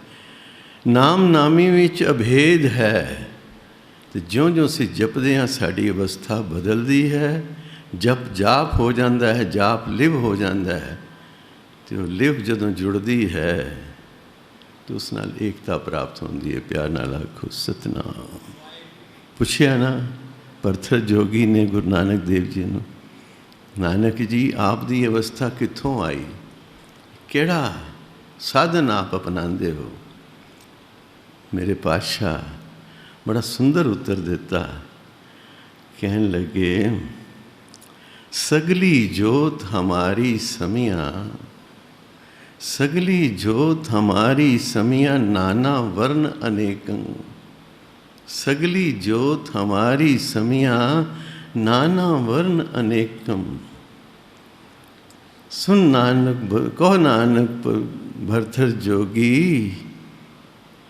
ਨਾਮ ਨਾਮੀ ਵਿੱਚ ਅਭੇਦ ਹੈ। ਅਤੇ ਜਿਉਂ-ਜਿਉਂ ਅਸੀਂ ਜਪਦੇ ਹਾਂ, ਸਾਡੀ ਅਵਸਥਾ ਬਦਲਦੀ ਹੈ। ਜਪ ਜਾਪ ਹੋ ਜਾਂਦਾ ਹੈ, ਜਾਪ ਲਿਵ ਹੋ ਜਾਂਦਾ ਹੈ। ਅਤੇ ਉਹ ਲਿਵ ਜਦੋਂ ਜੁੜਦੀ ਹੈ ਅਤੇ ਉਸ ਨਾਲ ਏਕਤਾ ਪ੍ਰਾਪਤ ਹੁੰਦੀ ਹੈ। ਪਿਆਰ ਨਾਲ ਆਖੋ ਸਤਿਨਾਮ। ਪੁੱਛਿਆ ਨਾ ਪਰਥਰ ਜੋਗੀ ਨੇ ਗੁਰੂ ਨਾਨਕ ਦੇਵ ਜੀ ਨੂੰ, ਨਾਨਕ ਜੀ ਆਪ ਦੀ ਅਵਸਥਾ ਕਿੱਥੋਂ ਆਈ? ਕਿਹੜਾ ਸਾਧਨ ਆਪ ਅਪਣਾਉਂਦੇ ਹੋ? ਮੇਰੇ ਪਾਤਸ਼ਾਹ ਬੜਾ ਸੁੰਦਰ ਉੱਤਰ ਦਿੱਤਾ। ਕਹਿਣ ਲੱਗੇ, ਸਗਲੀ ਜੋਤ ਹਮਾਰੀ ਸਮੀਆਂ, ਸਗਲੀ ਜੋਤ ਹਮਾਰੀ ਸਮੀਆਂ, ਨਾਨਾ ਵਰਨ ਅਨੇਕੰ। ਸਗਲੀ ਜੋਤ ਹਮਾਰੀ ਸਮੀਆਂ, नाना वर्ण अनेकम। सुन नानक कहो नानक भरथर जोगी,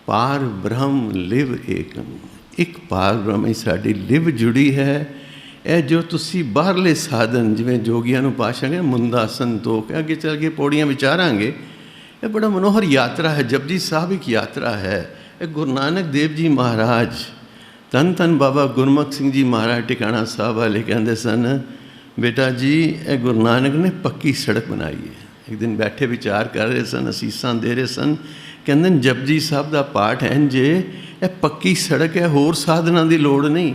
पार ब्रह्म लिव एकम। एक पार ब्रह्म साड़ी लिव जुड़ी है। ਇਹ ਜੋ ਤੁਸੀਂ ਬਾਹਰਲੇ ਸਾਧਨ ਜਿਵੇਂ ਜੋਗੀਆਂ ਨੂੰ ਪਾਸ਼ਾ ਨੇ ਮੁੰਦਾ ਸੰਤੋਖ, ਅੱਗੇ ਚੱਲ ਕੇ ਪੌੜੀਆਂ ਵਿਚਾਰਾਂਗੇ। ਇਹ ਬੜਾ ਮਨੋਹਰ ਯਾਤਰਾ ਹੈ। ਜਪਜੀ ਸਾਹਿਬ ਇੱਕ ਯਾਤਰਾ ਹੈ। ਇਹ ਗੁਰੂ ਨਾਨਕ ਦੇਵ ਜੀ ਮਹਾਰਾਜ, ਧੰਨ ਧੰਨ ਬਾਬਾ ਗੁਰਮੁਖ ਸਿੰਘ ਜੀ ਮਹਾਰਾਜ ਟਿਕਾਣਾ ਸਾਹਿਬ ਵਾਲੇ ਕਹਿੰਦੇ ਸਨ, ਬੇਟਾ ਜੀ ਇਹ ਗੁਰੂ ਨਾਨਕ ਨੇ ਪੱਕੀ ਸੜਕ ਬਣਾਈ ਹੈ। ਇੱਕ ਦਿਨ ਬੈਠੇ ਵਿਚਾਰ ਕਰ ਰਹੇ ਸਨ, ਅਸੀਸਾਂ ਦੇ ਰਹੇ ਸਨ, ਕਹਿੰਦੇ ਜਪਜੀ ਸਾਹਿਬ ਦਾ ਪਾਠ ਹੈ ਜੇ ਇਹ ਪੱਕੀ ਸੜਕ ਹੈ, ਹੋਰ ਸਾਧਨਾਂ ਦੀ ਲੋੜ ਨਹੀਂ।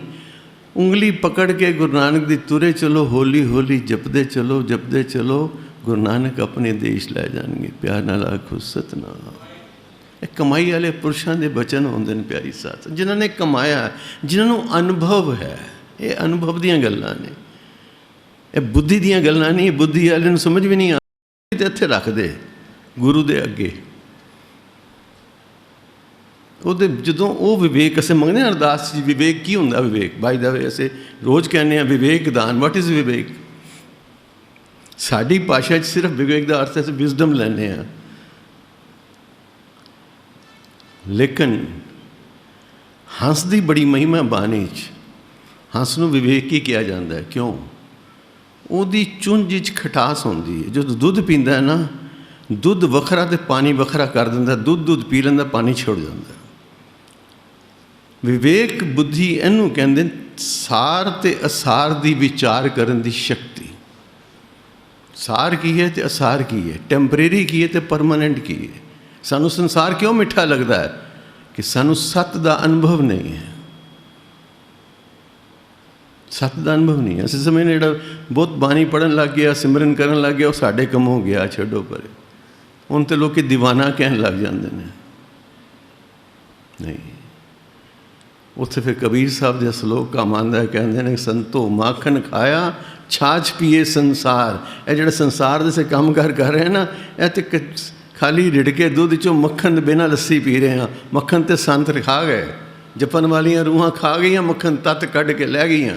ਉਂਗਲੀ ਪਕੜ ਕੇ ਗੁਰੂ ਨਾਨਕ ਦੀ ਤੁਰੇ ਚਲੋ, ਹੌਲੀ ਹੌਲੀ ਜਪਦੇ ਚਲੋ, ਜਪਦੇ ਚਲੋ, ਗੁਰੂ ਨਾਨਕ ਆਪਣੇ ਦੇਸ਼ ਲੈ ਜਾਣਗੇ। ਪਿਆਰ ਨਾਲ ਆਖੋ ਸਤਿਨਾਮ। ਇਹ ਕਮਾਈ ਵਾਲੇ ਪੁਰਸ਼ਾਂ ਦੇ ਬਚਨ ਹੁੰਦੇ ਨੇ ਪਿਆਰੀ ਸਾਥ, ਜਿਨ੍ਹਾਂ ਨੇ ਕਮਾਇਆ, ਜਿਨ੍ਹਾਂ ਨੂੰ ਅਨੁਭਵ ਹੈ। ਇਹ ਅਨੁਭਵ ਦੀਆਂ ਗੱਲਾਂ ਨੇ, ਇਹ ਬੁੱਧੀ ਦੀਆਂ ਗੱਲਾਂ ਨਹੀਂ। ਬੁੱਧੀ ਵਾਲੇ ਨੂੰ ਸਮਝ ਵੀ ਨਹੀਂ ਆਉਂਦੀ, ਤੇ ਇੱਥੇ ਰੱਖਦੇ ਗੁਰੂ ਦੇ ਅੱਗੇ। ਉਹਦੇ ਜਦੋਂ ਉਹ ਵਿਵੇਕ ਅਸੀਂ ਮੰਗਦੇ ਹਾਂ ਅਰਦਾਸ ਜੀ, ਵਿਵੇਕ ਕੀ ਹੁੰਦਾ? ਵਿਵੇਕ ਬਾਈ ਦਾ ਵੇ ਅਸੀਂ ਰੋਜ਼ ਕਹਿੰਦੇ ਹਾਂ ਵਿਵੇਕ ਦਾਨ। ਵਾਟ ਇਜ਼ ਵਿਵੇਕ? ਸਾਡੀ ਭਾਸ਼ਾ 'ਚ ਸਿਰਫ ਵਿਵੇਕ ਦਾ ਅਰਥ ਅਸੀਂ ਵਿਜ਼ਡਮ ਲੈਂਦੇ ਹਾਂ, ਲੇਕਿਨ ਹੰਸ ਦੀ ਬੜੀ ਮਹਿਮਾ ਬਾਣੀ 'ਚ। ਹੰਸ ਨੂੰ ਵਿਵੇਕ ਹੀ ਕਿਹਾ ਜਾਂਦਾ ਹੈ। ਕਿਉਂ? ਉਹਦੀ ਚੁੰਝ 'ਚ ਖਟਾਸ ਹੁੰਦੀ ਹੈ। ਜਦੋਂ ਦੁੱਧ ਪੀਂਦਾ ਹੈ ਨਾ, ਦੁੱਧ ਵੱਖਰਾ ਅਤੇ ਪਾਣੀ ਵੱਖਰਾ ਕਰ ਦਿੰਦਾ। ਦੁੱਧ ਪੀ ਲੈਂਦਾ, ਪਾਣੀ ਛੁੱਟ ਜਾਂਦਾ। ਵਿਵੇਕ ਬੁੱਧੀ ਇਹਨੂੰ ਕਹਿੰਦੇ ਸਾਰ ਅਤੇ ਅਸਾਰ ਦੀ ਵਿਚਾਰ ਕਰਨ ਦੀ ਸ਼ਕਤੀ। ਸਾਰ ਕੀ ਹੈ ਅਤੇ ਅਸਾਰ ਕੀ ਹੈ, ਟੈਂਪਰੇਰੀ ਕੀ ਹੈ ਅਤੇ ਪਰਮਾਨੈਂਟ ਕੀ ਹੈ। ਸਾਨੂੰ ਸੰਸਾਰ ਕਿਉਂ ਮਿੱਠਾ ਲੱਗਦਾ ਹੈ? ਕਿ ਸਾਨੂੰ ਸੱਤ ਦਾ ਅਨੁਭਵ ਨਹੀਂ ਹੈ। ਸੱਤ ਦਾ ਅਨੁਭਵ ਨਹੀਂ ਹੈ। ਅਸੀਂ ਸਮੇਂ ਜਿਹੜਾ ਬਹੁਤ ਬਾਣੀ ਪੜ੍ਹਨ ਲੱਗ ਗਿਆ, ਸਿਮਰਨ ਕਰਨ ਲੱਗ ਗਿਆ, ਉਹ ਸਾਡੇ ਕੰਮ ਹੋ ਗਿਆ, ਛੱਡੋ ਪਰੇ। ਹੁਣ ਤਾਂ ਲੋਕ ਦੀਵਾਨਾ ਕਹਿਣ ਲੱਗ ਜਾਂਦੇ ਨੇ। ਨਹੀਂ, ਉੱਥੇ ਫਿਰ ਕਬੀਰ ਸਾਹਿਬ ਦੇ ਸ਼ਲੋਕ ਕੰਮ ਆਉਂਦਾ, ਕਹਿੰਦੇ ਨੇ ਸੰਤੋ ਮਾਖਣ ਖਾਇਆ ਛਾਛ ਪੀਏ ਸੰਸਾਰ। ਇਹ ਜਿਹੜਾ ਸੰਸਾਰ ਦੇ ਸੇ ਕੰਮ ਕਰ ਰਹੇ ਨਾ, ਇਹ ਤੇ ਖਾਲੀ ਰਿੜਕੇ ਦੁੱਧ 'ਚੋਂ ਮੱਖਣ ਦੇ ਬਿਨਾਂ ਲੱਸੀ ਪੀ ਰਹੇ ਹਾਂ। ਮੱਖਣ ਤੇ ਸੰਤ ਖਾ ਗਏ, ਜਪਣ ਵਾਲੀਆਂ ਰੂਹਾਂ ਖਾ ਗਈਆਂ, ਮੱਖਣ ਤੱਤ ਕੱਢ ਕੇ ਲੈ ਗਈਆਂ।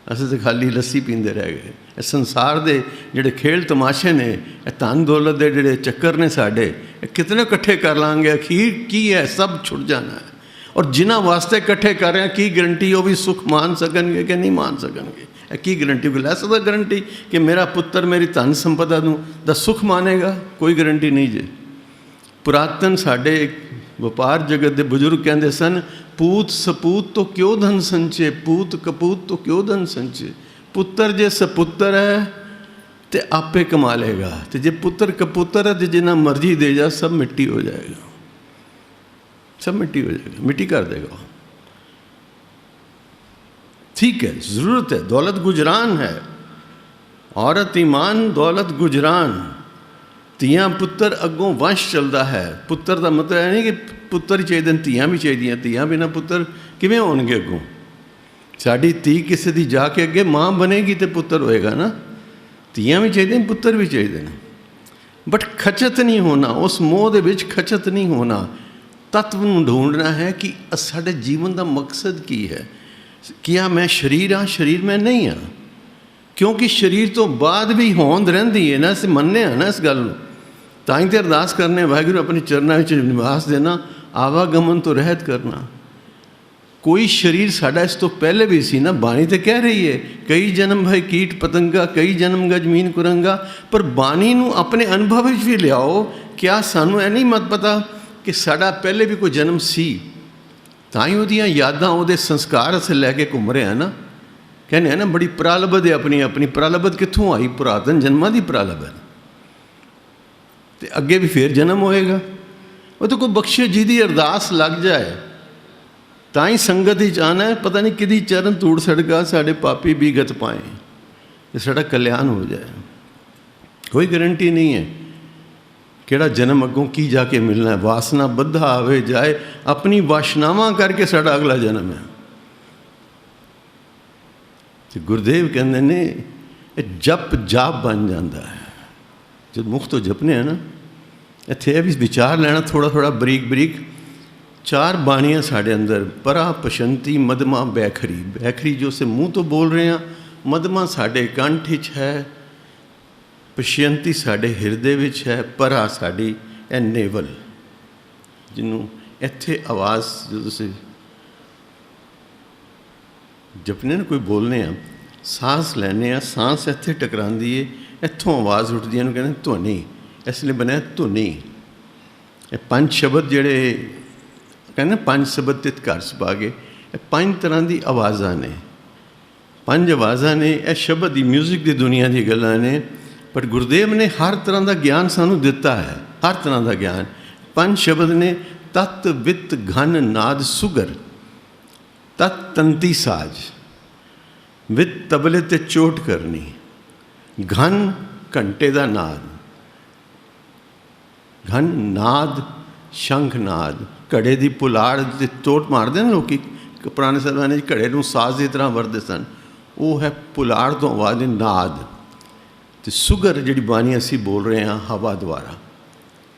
ਅਸੀਂ ਤਾਂ ਖਾਲੀ ਲੱਸੀ ਪੀਂਦੇ ਰਹਿ ਗਏ। ਇਹ ਸੰਸਾਰ ਦੇ ਜਿਹੜੇ ਖੇਲ ਤਮਾਸ਼ੇ ਨੇ, ਇਹ ਧਨ ਦੌਲਤ ਦੇ ਜਿਹੜੇ ਚੱਕਰ ਨੇ ਸਾਡੇ, ਇਹ ਕਿਤਨੇ ਇਕੱਠੇ ਕਰ ਲਾਂਗੇ, ਅਖੀਰ ਕੀ ਹੈ? ਸਭ ਛੁੱਟ ਜਾਣਾ ਹੈ। ਔਰ ਜਿਨ੍ਹਾਂ ਵਾਸਤੇ ਇਕੱਠੇ ਕਰ ਰਹੇ ਹਾਂ, ਕੀ ਗਰੰਟੀ ਉਹ ਵੀ ਸੁੱਖ ਮਾਣ ਸਕਣਗੇ ਕਿ ਨਹੀਂ ਮਾਣ ਸਕਣਗੇ? ਇਹ ਕੀ ਗਰੰਟੀ? ਕੋਈ ਲੈ ਸਕਦਾ ਗਰੰਟੀ ਕਿ ਮੇਰਾ ਪੁੱਤਰ ਮੇਰੀ ਧਨ ਸੰਪਦਾ ਨੂੰ ਦਾ ਸੁੱਖ ਮਾਣੇਗਾ? ਕੋਈ ਗਰੰਟੀ ਨਹੀਂ ਜੇ। ਪੁਰਾਤਨ ਸਾਡੇ ਵਪਾਰ ਜਗਤ ਦੇ ਬਜ਼ੁਰਗ ਕਹਿੰਦੇ ਸਨ, ਪੂਤ ਸਪੂਤ ਤੋਂ ਕਿਉਂ ਧਨ ਸੰਚੇ, ਪੂਤ ਕਪੂਤ ਤੋਂ ਕਿਉਂ ਧਨ ਸੰਚੇ। ਪੁੱਤਰ ਜੇ ਸਪੁੱਤਰ ਹੈ ਤੇ ਆਪੇ ਕਮਾ ਲੇਗਾ, ਤੇ ਜੇ ਪੁੱਤਰ ਕਪੁੱਤਰ ਹੈ ਤੇ ਜਿੰਨਾ ਮਰਜ਼ੀ ਦੇ ਜਾ, ਸਭ ਮਿੱਟੀ ਹੋ ਜਾਏਗਾ। सब मिट्टी हो जाएगा, मिट्टी कर देगा। ठीक है, ज़रूरत है, दौलत गुजरान है। औरत ईमान, दौलत गुजरान। ਧੀਆਂ ਪੁੱਤਰ ਅੱਗੋਂ ਵੰਸ਼ ਚੱਲਦਾ ਹੈ। ਪੁੱਤਰ ਦਾ ਮਤਲਬ ਇਹ ਨਹੀਂ ਕਿ ਪੁੱਤਰ ਹੀ ਚਾਹੀਦੇ ਨੇ, ਧੀਆਂ ਵੀ ਚਾਹੀਦੀਆਂ। ਧੀਆਂ ਬਿਨਾਂ ਪੁੱਤਰ ਕਿਵੇਂ ਹੋਣਗੇ ਅੱਗੋਂ? ਸਾਡੀ ਧੀ ਕਿਸੇ ਦੀ ਜਾ ਕੇ ਅੱਗੇ ਮਾਂ ਬਣੇਗੀ ਤੇ ਪੁੱਤਰ ਹੋਏਗਾ ਨਾ। ਧੀਆਂ ਵੀ ਚਾਹੀਦੀਆਂ, ਪੁੱਤਰ ਵੀ ਚਾਹੀਦੇ ਨੇ। ਬਟ ਖਚਤ ਨਹੀਂ ਹੋਣਾ, ਉਸ ਮੋਹ ਦੇ ਵਿੱਚ ਖਚਤ ਨਹੀਂ ਹੋਣਾ। ਤੱਤਵ ਨੂੰ ਢੂੰढਣਾ ਹੈ ਕਿ ਸਾਡੇ ਜੀਵਨ ਦਾ ਮਕਸਦ ਕੀ ਹੈ। ਕਿਆ ਮੈਂ ਸਰੀਰ ਹਾਂ? ਸਰੀਰ ਮੈਂ ਨਹੀਂ ਹਾਂ, ਕਿਉਂਕਿ ਸਰੀਰ ਤੋਂ ਬਾਅਦ ਵੀ ਹੋਂਦ ਰਹਿੰਦੀ ਹੈ ਨਾ। ਅਸੀਂ ਮੰਨਦੇ ਹਾਂ ਨਾ ਇਸ ਗੱਲ ਨੂੰ, ਤਾਂ ਹੀ ਤਾਂ ਅਰਦਾਸ ਕਰਨੇ, ਵਾਹਿਗੁਰੂ ਆਪਣੇ ਚਰਨਾਂ ਵਿੱਚ ਨਿਵਾਸ ਦੇਣਾ, ਆਵਾਗਮਨ ਤੋਂ ਰਹਿਤ ਕਰਨਾ। ਕੋਈ ਸਰੀਰ ਸਾਡਾ ਇਸ ਤੋਂ ਪਹਿਲੇ ਵੀ ਸੀ ਨਾ। ਬਾਣੀ ਤਾਂ ਕਹਿ ਰਹੀ ਹੈ, ਕਈ ਜਨਮ ਭਏ ਕੀਟ ਪਤੰਗਾ, ਕਈ ਜਨਮ ਗਜ ਮੀਨ ਕੁਰੰਗਾ। ਪਰ ਬਾਣੀ ਨੂੰ ਆਪਣੇ ਅਨੁਭਵ ਵਿੱਚ ਵੀ ਲਿਆਓ। ਕਿਆ ਸਾਨੂੰ ਇਹ ਨਹੀਂ ਮਤ ਪਤਾ ਕਿ ਸਾਡਾ ਪਹਿਲੇ ਵੀ ਕੋਈ ਜਨਮ ਸੀ? ਤਾਂ ਹੀ ਉਹਦੀਆਂ ਯਾਦਾਂ, ਉਹਦੇ ਸੰਸਕਾਰ ਅਸੀਂ ਲੈ ਕੇ ਘੁੰਮ ਰਹੇ ਹਾਂ ਨਾ। ਕਹਿੰਦੇ ਆ ਨਾ, ਬੜੀ ਪ੍ਰਾਲਬਧ ਹੈ ਆਪਣੀ। ਆਪਣੀ ਪ੍ਰਾਲਬਧ ਕਿੱਥੋਂ ਆਈ? ਪੁਰਾਤਨ ਜਨਮਾਂ ਦੀ ਪ੍ਰਾਲਬਧ। ਅਤੇ ਅੱਗੇ ਵੀ ਫੇਰ ਜਨਮ ਹੋਏਗਾ। ਉਹ ਤਾਂ ਕੋਈ ਬਖਸ਼ੇ ਜਿਹਦੀ ਅਰਦਾਸ ਲੱਗ ਜਾਏ ਤਾਂ ਹੀ ਸੰਗਤ ਵਿੱਚ ਆਉਣਾ ਹੈ। ਪਤਾ ਨਹੀਂ ਕਿਹਦੀ ਚਰਨ ਧੂੜ ਸੜਕਾ ਸਾਡੇ ਪਾਪੀ ਵਿਗਤ ਪਾਏ, ਤੇ ਸਾਡਾ ਕਲਿਆਣ ਹੋ ਜਾਏ। ਕੋਈ ਗਰੰਟੀ ਨਹੀਂ ਹੈ ਕਿਹੜਾ ਜਨਮ ਅੱਗੋਂ ਕੀ ਜਾ ਕੇ ਮਿਲਣਾ। ਵਾਸਨਾ ਬੱਧਾ ਆਵੇ ਜਾਏ, ਆਪਣੀ ਵਾਸ਼ਨਾਵਾਂ ਕਰਕੇ ਸਾਡਾ ਅਗਲਾ ਜਨਮ ਹੈ। ਤੇ ਗੁਰਦੇਵ ਕਹਿੰਦੇ ਨੇ ਇਹ ਜਪ ਜਾਪ ਬਣ ਜਾਂਦਾ ਹੈ ਜਦ ਮੁਖ ਤੋਂ ਜਪਨੇ ਆ ਨਾ। ਇੱਥੇ ਇਹ ਵੀ ਵਿਚਾਰ ਲੈਣਾ ਥੋੜ੍ਹਾ ਥੋੜ੍ਹਾ ਬਰੀਕ ਬਰੀਕ। ਚਾਰ ਬਾਣੀਆਂ ਸਾਡੇ ਅੰਦਰ, ਪਰਾ ਪਸ਼ੰਤੀ ਮਦਮਾ ਬੈਖਰੀ। ਬੈਖਰੀ ਜੋ ਸੇ ਮੂੰਹ ਤੋਂ ਬੋਲ ਰਹੇ ਹਾਂ, ਮਦਮਾ ਸਾਡੇ ਕੰਠ ਵਿੱਚ ਹੈ, ਪਸ਼ੰਤੀ ਸਾਡੇ ਹਿਰਦੇ ਵਿੱਚ ਹੈ, ਪਰਾ ਸਾਡੀ ਇਹ ਨੇਵਲ, ਜਿਹਨੂੰ ਇੱਥੇ ਆਵਾਜ਼ ਜਦੋਂ ਤੁਸੀਂ ਜਪਨੇ ਨੂੰ ਕੋਈ ਬੋਲਨੇ ਆ, ਸਾਂਸ ਲੈਂਦੇ ਹਾਂ, ਸਾਂਸ ਇੱਥੇ ਟਕਰਾਉਂਦੀ ਹੈ, ਇੱਥੋਂ ਆਵਾਜ਼ ਉੱਠਦੀ ਹੈ, ਇਹਨੂੰ ਕਹਿੰਦੇ ਧੁਨੀ। ਇਸ ਲਈ ਬਣਿਆ ਧੁਨੀ। ਇਹ ਪੰਜ ਸ਼ਬਦ ਜਿਹੜੇ कहने 5 शब्द तित घर सुभागे, 5 तरह की आवाज़ा ने, 5 आवाज़ा ने। यह शब्द ही म्यूजिक की दुनिया की गल्लां ने, पर गुरुदेव ने हर तरह का ज्ञान सानू दिता है, हर तरह का ज्ञान। 5 शब्द ने, तत् वित्त घन नाद सुगर, तत् तंती साज, वित्त तबले ते चोट करनी, घन घंटे का नाद, घन नाद शंख नाद, घड़े की पुलाड़ ते चोट मारते हैं लोग, पुराने जमाने घड़े नूं साज की तरह वरतते सन, वो है पुलाड़ तो आवाज़ नाद। तो सुगर जी बानी असी बोल रहे हैं हवा द्वारा,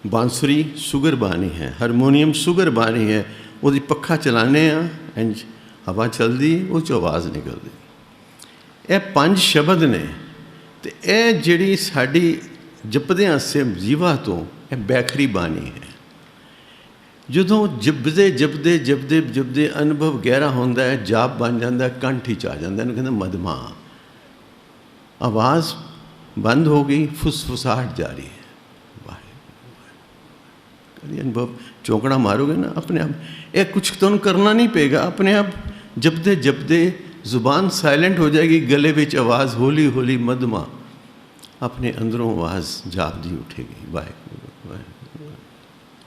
बांसुरी सुगर बानी है, हारमोनीयम सुगर बानी है, वो पखा चलाने इंज हवा चलती, वो आवाज़ निकलती। ये 5 शब्द ने, तो यह जी साड़ी जपदे से जीवा तो यह बैखरी बानी है। ਜਦੋਂ ਜਪਦੇ ਜਪਦੇ ਜਪਦੇ ਜਪਦੇ ਅਨੁਭਵ ਗਹਿਰਾ ਹੁੰਦਾ ਹੈ, ਜਾਪ ਬਣ ਜਾਂਦਾ, ਕੰਠ 'ਚ ਆ ਜਾਂਦਾ, ਇਹਨੂੰ ਕਹਿੰਦੇ ਮਧਮਾ। ਆਵਾਜ਼ ਬੰਦ ਹੋ ਗਈ, ਫੁਸਫੁਸਾਹਟ ਜਾਰੀ ਹੈ। कभी अनुभव चौंकड़ा मारोगे ना अपने आप, ये कुछ तो करना नहीं पेगा, अपने आप जपदे जपदे जुबान साइलेंट हो जाएगी, गले में आवाज़ हौली हौली मधमा अपने अंदरों आवाज़ जापदी उठेगी। वाहिगुरू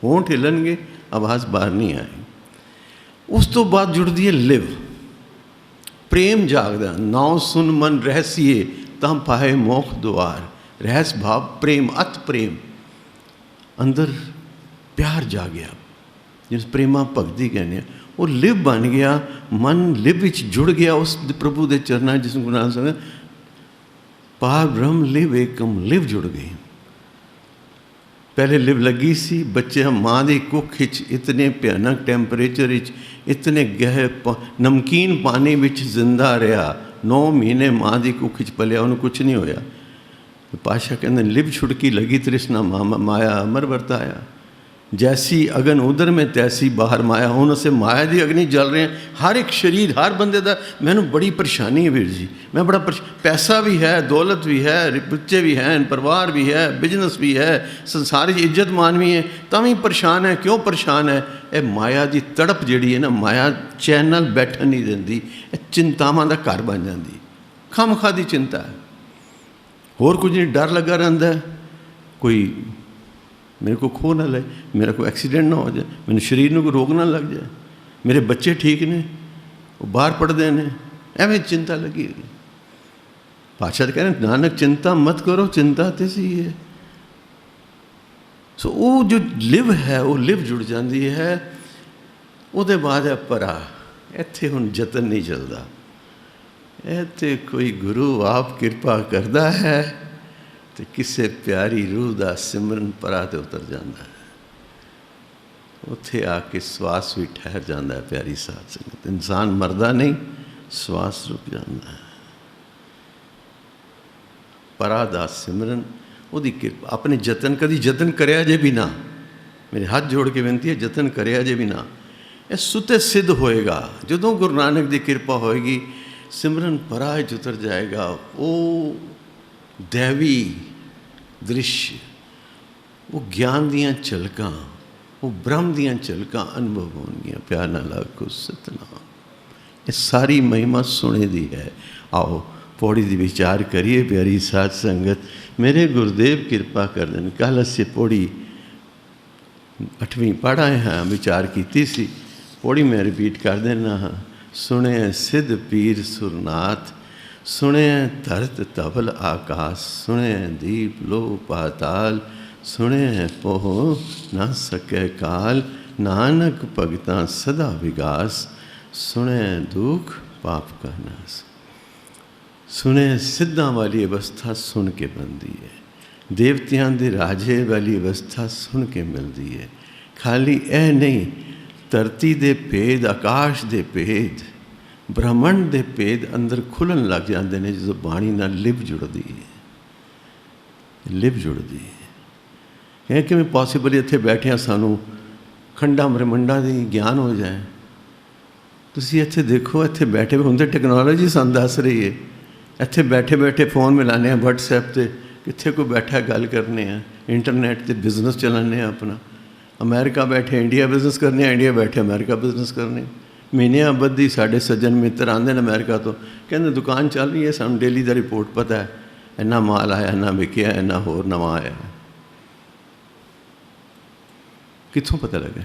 होंठ हिलनगे, आवाज़ बाहर नहीं आएगी। उस तो बाद जुड़ती है लिव, प्रेम जागदा, नाउ सुन मन रहसिए तम पाए मोख द्वार। रहस भाव प्रेम, अत प्रेम, अंदर प्यार जागया, जिस प्रेमा भगती कहने, वो लिव बन गया, मन लिव विच जुड़ गया उस प्रभु के चरणा, जिसमें गुरु नानक संग पार ब्रह्म लिव एकम, लिव जुड़ गई। पहले लिव लगी सी, बच्चे माँ की कुख विच इतने भयानक टैंपरेचर विच, इतने गहरे नमकीन पानी विच जिंदा रहा, 9 महीने माँ की कुख विच पलिया, उन्हें कुछ नहीं होया। पातशाह कहते लिव छुड़की लगी तृष्णा माया अमर वर्ताया। जैसी अगन उधर में तैसी बाहर माया। हुण असीं माया की अग्नि जल रहे हैं, हर एक शरीर हर बंदे का। मैनू बड़ी परेशानी है वीर जी, मैं बड़ा पैसा भी है, दौलत भी है, बच्चे भी हैं, परिवार भी है, बिजनेस भी है, संसार की इज्जत मान भी है, तब भी परेशान है। क्यों परेशान है? ये माया की तड़प जिहड़ी है ना, माया चैनल बैठन नहीं देंदी, चिंतावां दा घर बन जाती। खामखा दी चिंता है, होर कुछ नहीं, डर लगा रहिंदा है, कोई मेरे को खो ना ले, मेरा कोई एक्सीडेंट ना हो जाए, मेरे शरीर में कोई रोग ना लग जाए, मेरे बच्चे ठीक ने, वो बाहर पढ़ते हैं, एवं चिंता लगी हुई। पातशाह कह रहे हैं नानक चिंता मत करो, चिंता तेसी है। सो वो जो लिव है, वो लिव जुड़ जाती है। उसके बाद है परा, इत्थे हुण जतन नहीं चलता, इत्थे कोई गुरु आप कृपा करता है तो किसी प्यारी रूह का सिमरन परा ते उतर जाता है, उत्थे आके श्वास भी ठहर जाता है। प्यारी साध संगत, इंसान मरदा नहीं, श्वास रुक जाता है। परा दा सिमरन, उहदी कृपा, अपने जतन कभी जतन करया जे भी ना, मेरे हाथ जोड़ के बेनती है, जतन करया जे भी ना, यह सुते सिद्ध होएगा। जदों गुरु नानक की कृपा होएगी, सिमरन परा च उतर जाएगा। वो दैवी दृश्य, वो ज्ञान दियाँ झलकां, वो ब्रह्म दियाँ झलकां अनुभव होणगियां। प्यार नाल आखो सतनाम। ये सारी महिमा सुने दी है। आओ पौड़ी दी विचार करिए प्यारी साध संगत। मेरे गुरुदेव कृपा कर देन। कल असीं पौड़ी 8वीं पढ़ आए हैं, विचार की सी पौड़ी, मैं रिपीट कर देना हाँ। सुने सिद्ध पीर सुरनाथ, सुने धरत तबल आकाश, सुने दीप लो पाताल, सुने पोह न सके काल, नानक भगतां सदा विगास, सुने दुख पाप का नाश। सुने सिद्धां वाली अवस्था सुन के बनती है, देवतियां दे राजे वाली अवस्था सुन के मिलती है। खाली यह नहीं, धरती दे भेद, आकाश दे भेद, ब्रह्मंड के भेद अंदर खुलन लग जाते हैं जो बाणी नाल लिव जुड़ती है। लिव जुड़ती है कि पॉसीबल इत्थे बैठे सानू खंडा ब्रह्मंडा की ज्ञान हो जाए। तुसीं इत्थे देखो, इत्थे बैठे हुंदे टैक्नोलॉजी सानू दस रही है, इत्थे बैठे बैठे फोन मिलाने हैं व्हाट्सएप से, कित्थे कोई बैठा गल करने हैं, इंटरनेट से बिजनेस चलाने अपना, अमेरिका बैठे इंडिया बिजनेस करने, इंडिया बैठे अमेरिका बिजनेस करने। महीनियां बद्धी साढ़े सज्जन मित्र आते हैं अमेरिका तो, कहते दुकान चल रही है, सानू डेली का रिपोर्ट पता है, इन्ना माल आया, इन्ना विकिया, इन्ना होर नवा आया। कित्थों पता लगा?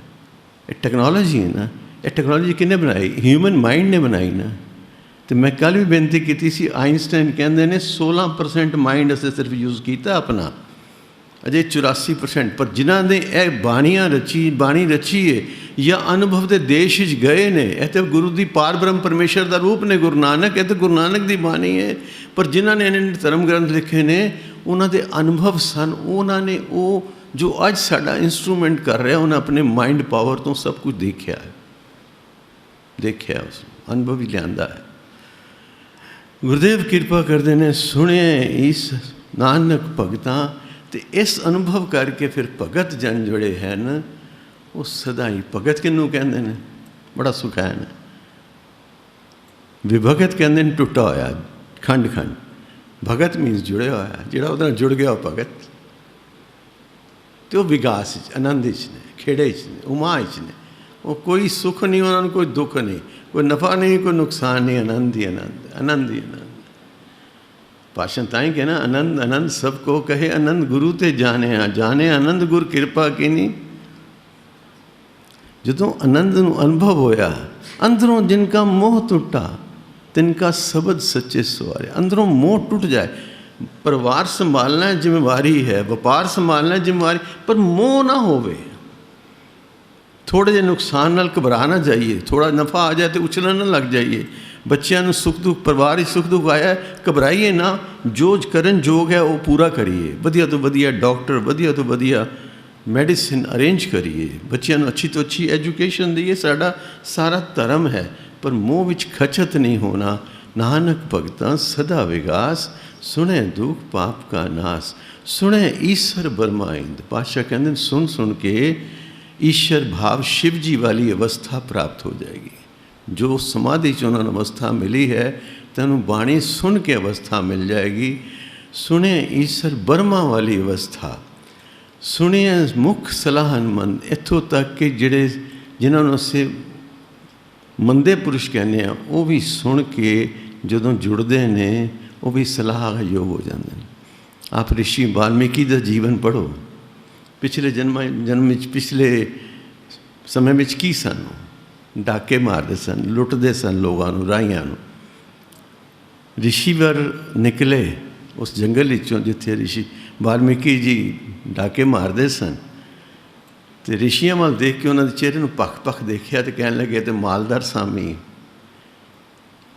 ये टैक्नोलॉजी है ना। ये टैक्नोलॉजी किन्ने बनाई? ह्यूमन माइंड ने बनाई ना। तो मैं कल भी बेनती की सी, आइनस्टाइन कहते ने 16% माइंड असें सिर्फ यूज़ किया अपना, अजे 84%। पर जिन्हों ने यह बाणियाँ बाणी रची है या अनुभव के देश गए ने, यह तो गुरु की पार ब्रह्म परमेश्वर का रूप ने। गुरु नानक, यह तो गुरु नानक की बाणी है। पर जिन्हों ने इन्हें धर्म ग्रंथ लिखे ने, उन्होंने अनुभव सन, उन्होंने वो जो अज साडा इंस्ट्रूमेंट कर रहा, उन्हें अपने माइंड पावर तो सब कुछ देखा है, देखा उस अनुभव ही लिया है। गुरुदेव कृपा करते ने, सुने इस नानक भगतां, तो इस अनुभव करके फिर भगत जन जोड़े हैं ना, वो सदा ही भगत किनू कहते हैं, बड़ा सुख है ना। विभगत कहते हैं टुटा होया, खंड खंड। भगत मीनस जुड़े होया, जोड़ा वो जुड़ गया वो भगत। तो विकास आनंद ने, खेड़े ने, उमा ने, वो कोई सुख नहीं, उन्होंने कोई दुख नहीं, कोई नफा नहीं, कोई नुकसान नहीं, आनंद ही आनंद, आनंद ही आनंद। भाषण ताई कहना, आनंद आनंद सबको कहे, आनंद गुरु ते जाने, जाने आनंद गुर कृपा की नहीं। जो आनंद अनुभव होया, अंदरों जिनका मोह टुटा, तिनका शब्द सच्चे सवारे। अंदरों मोह टूट जाए। परिवार संभालना जिम्मेवारी है, व्यापार संभालना जिम्मेवारी, पर मोह ना होवे। थोड़े जे नुकसान नाल घबरा ना जाइए, थोड़ा नफा आ जाए तो उछलन ना लग जाइए। बच्चों सुख दुख, परिवार ही सुख दुख आया, घबराइए ना। जो करन जोग है वो पूरा करिए। वधिया तो वधिया डॉक्टर, वधिया तो वधिया मैडिसिन अरेंज करिए। बच्चों अच्छी तो अच्छी एजुकेशन दिए, साडा सारा धर्म है। पर मोह विच खचत नहीं होना। नानक भगतां सदा विगास, सुने दुख पाप का नाश। सुने ईश्वर बरमाइंद। पातशाह कहते सुन सुन के ईश्वर भाव शिव जी वाली अवस्था प्राप्त हो जाएगी। जो समाधि च उन्होंने अवस्था मिली है, तेनों बाणी सुन के अवस्था मिल जाएगी। सुने ईश्वर बर्मा वाली अवस्था, सुनिए मुख सलाहनमंद। इत्थों तक कि जिहड़े जिन्होंने असीं मंदे पुरुष कहने हैं, वो भी सुन के जदों जुड़ते हैं, वो भी सलाह योग हो जाते हैं। आप ऋषि वाल्मीकि का जीवन पढ़ो। पिछले जन्म पिछले समय में की सन? डाके मारते सन, लुटते सन लोगों, राहियां। ऋषिवर निकले उस जंगल चों जिथे ऋषि वाल्मीकि जी डाके मारते सन। तो ऋषियों वाल देख के उन्होंने चेहरे में पख पख देखा तो कहने लगे तो मालदार स्वामी।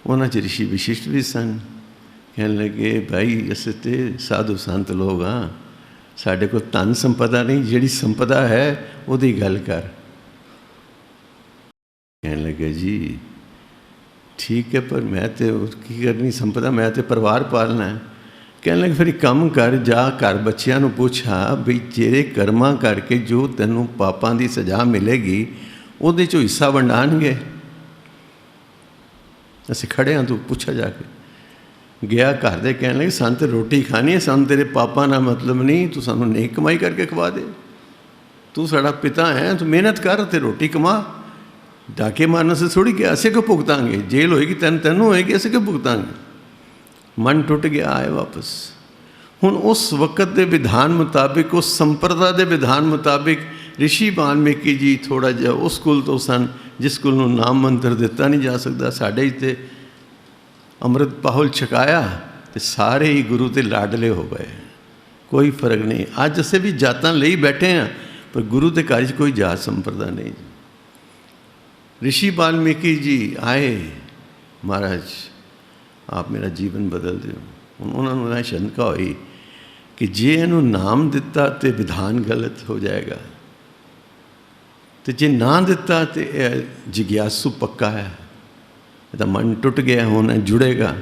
उन्होंने ऋषि विशिष्ट भी सन। कहने लगे भाई अस तो साधु संत लोग हाँ, साढ़े को धन संपदा नहीं, जिहड़ी संपदा है उहदी गल कर। कहने लगे जी ठीक है, पर मैं तो की करनी संपदा, मैं तो परिवार पालना है। कहने लगे फिर कम कर, जा घर बच्चों को पूछा भी जेरे कर्मा करके जो तेनों पापां की सज़ा मिलेगी उहदे चों हिस्सा वंडाणगे। असीं खड़े हाँ, तू पूछा जाके। गया घर दे, कहने लगे सन तो रोटी खानी है, सन तेरे पापां नाल मतलब नहीं, तू सानू नेक कमाई करके खवा दे। तू साड़ा पिता है, तू मेहनत कर ते रोटी कमा। डाके मारने से थोड़ी क्या, असें क्यों भुगतांगे? जेल होएगी तेनों होएगी, असें क्यों भुगतांगे? मन टुट गया, आए वापस। हुण उस वक्त के विधान मुताबिक, उस संप्रदा के विधान मुताबिक ऋषि वाल्मीकि जी थोड़ा जिहा उस कुल तो सन जिस कुल नूं नाम मंत्र दिता नहीं जा सकता। साढ़े ते अमृत पाहुल छकाया तो सारे ही गुरु के लाडले हो गए, कोई फर्क नहीं। अज असें भी जातां लई बैठे हैं, पर गुरु के घर कोई जात संप्रदा नहीं। ऋषि वाल्मीकि जी आए, महाराज आप मेरा जीवन बदल दो। उन्होंने शंका हुई कि जे इनू नाम दिता तो विधान गलत हो जाएगा, तो जे ना दिता तो जिज्ञासु पक्का है, तो मन टुट गया, होना जुड़ेगा।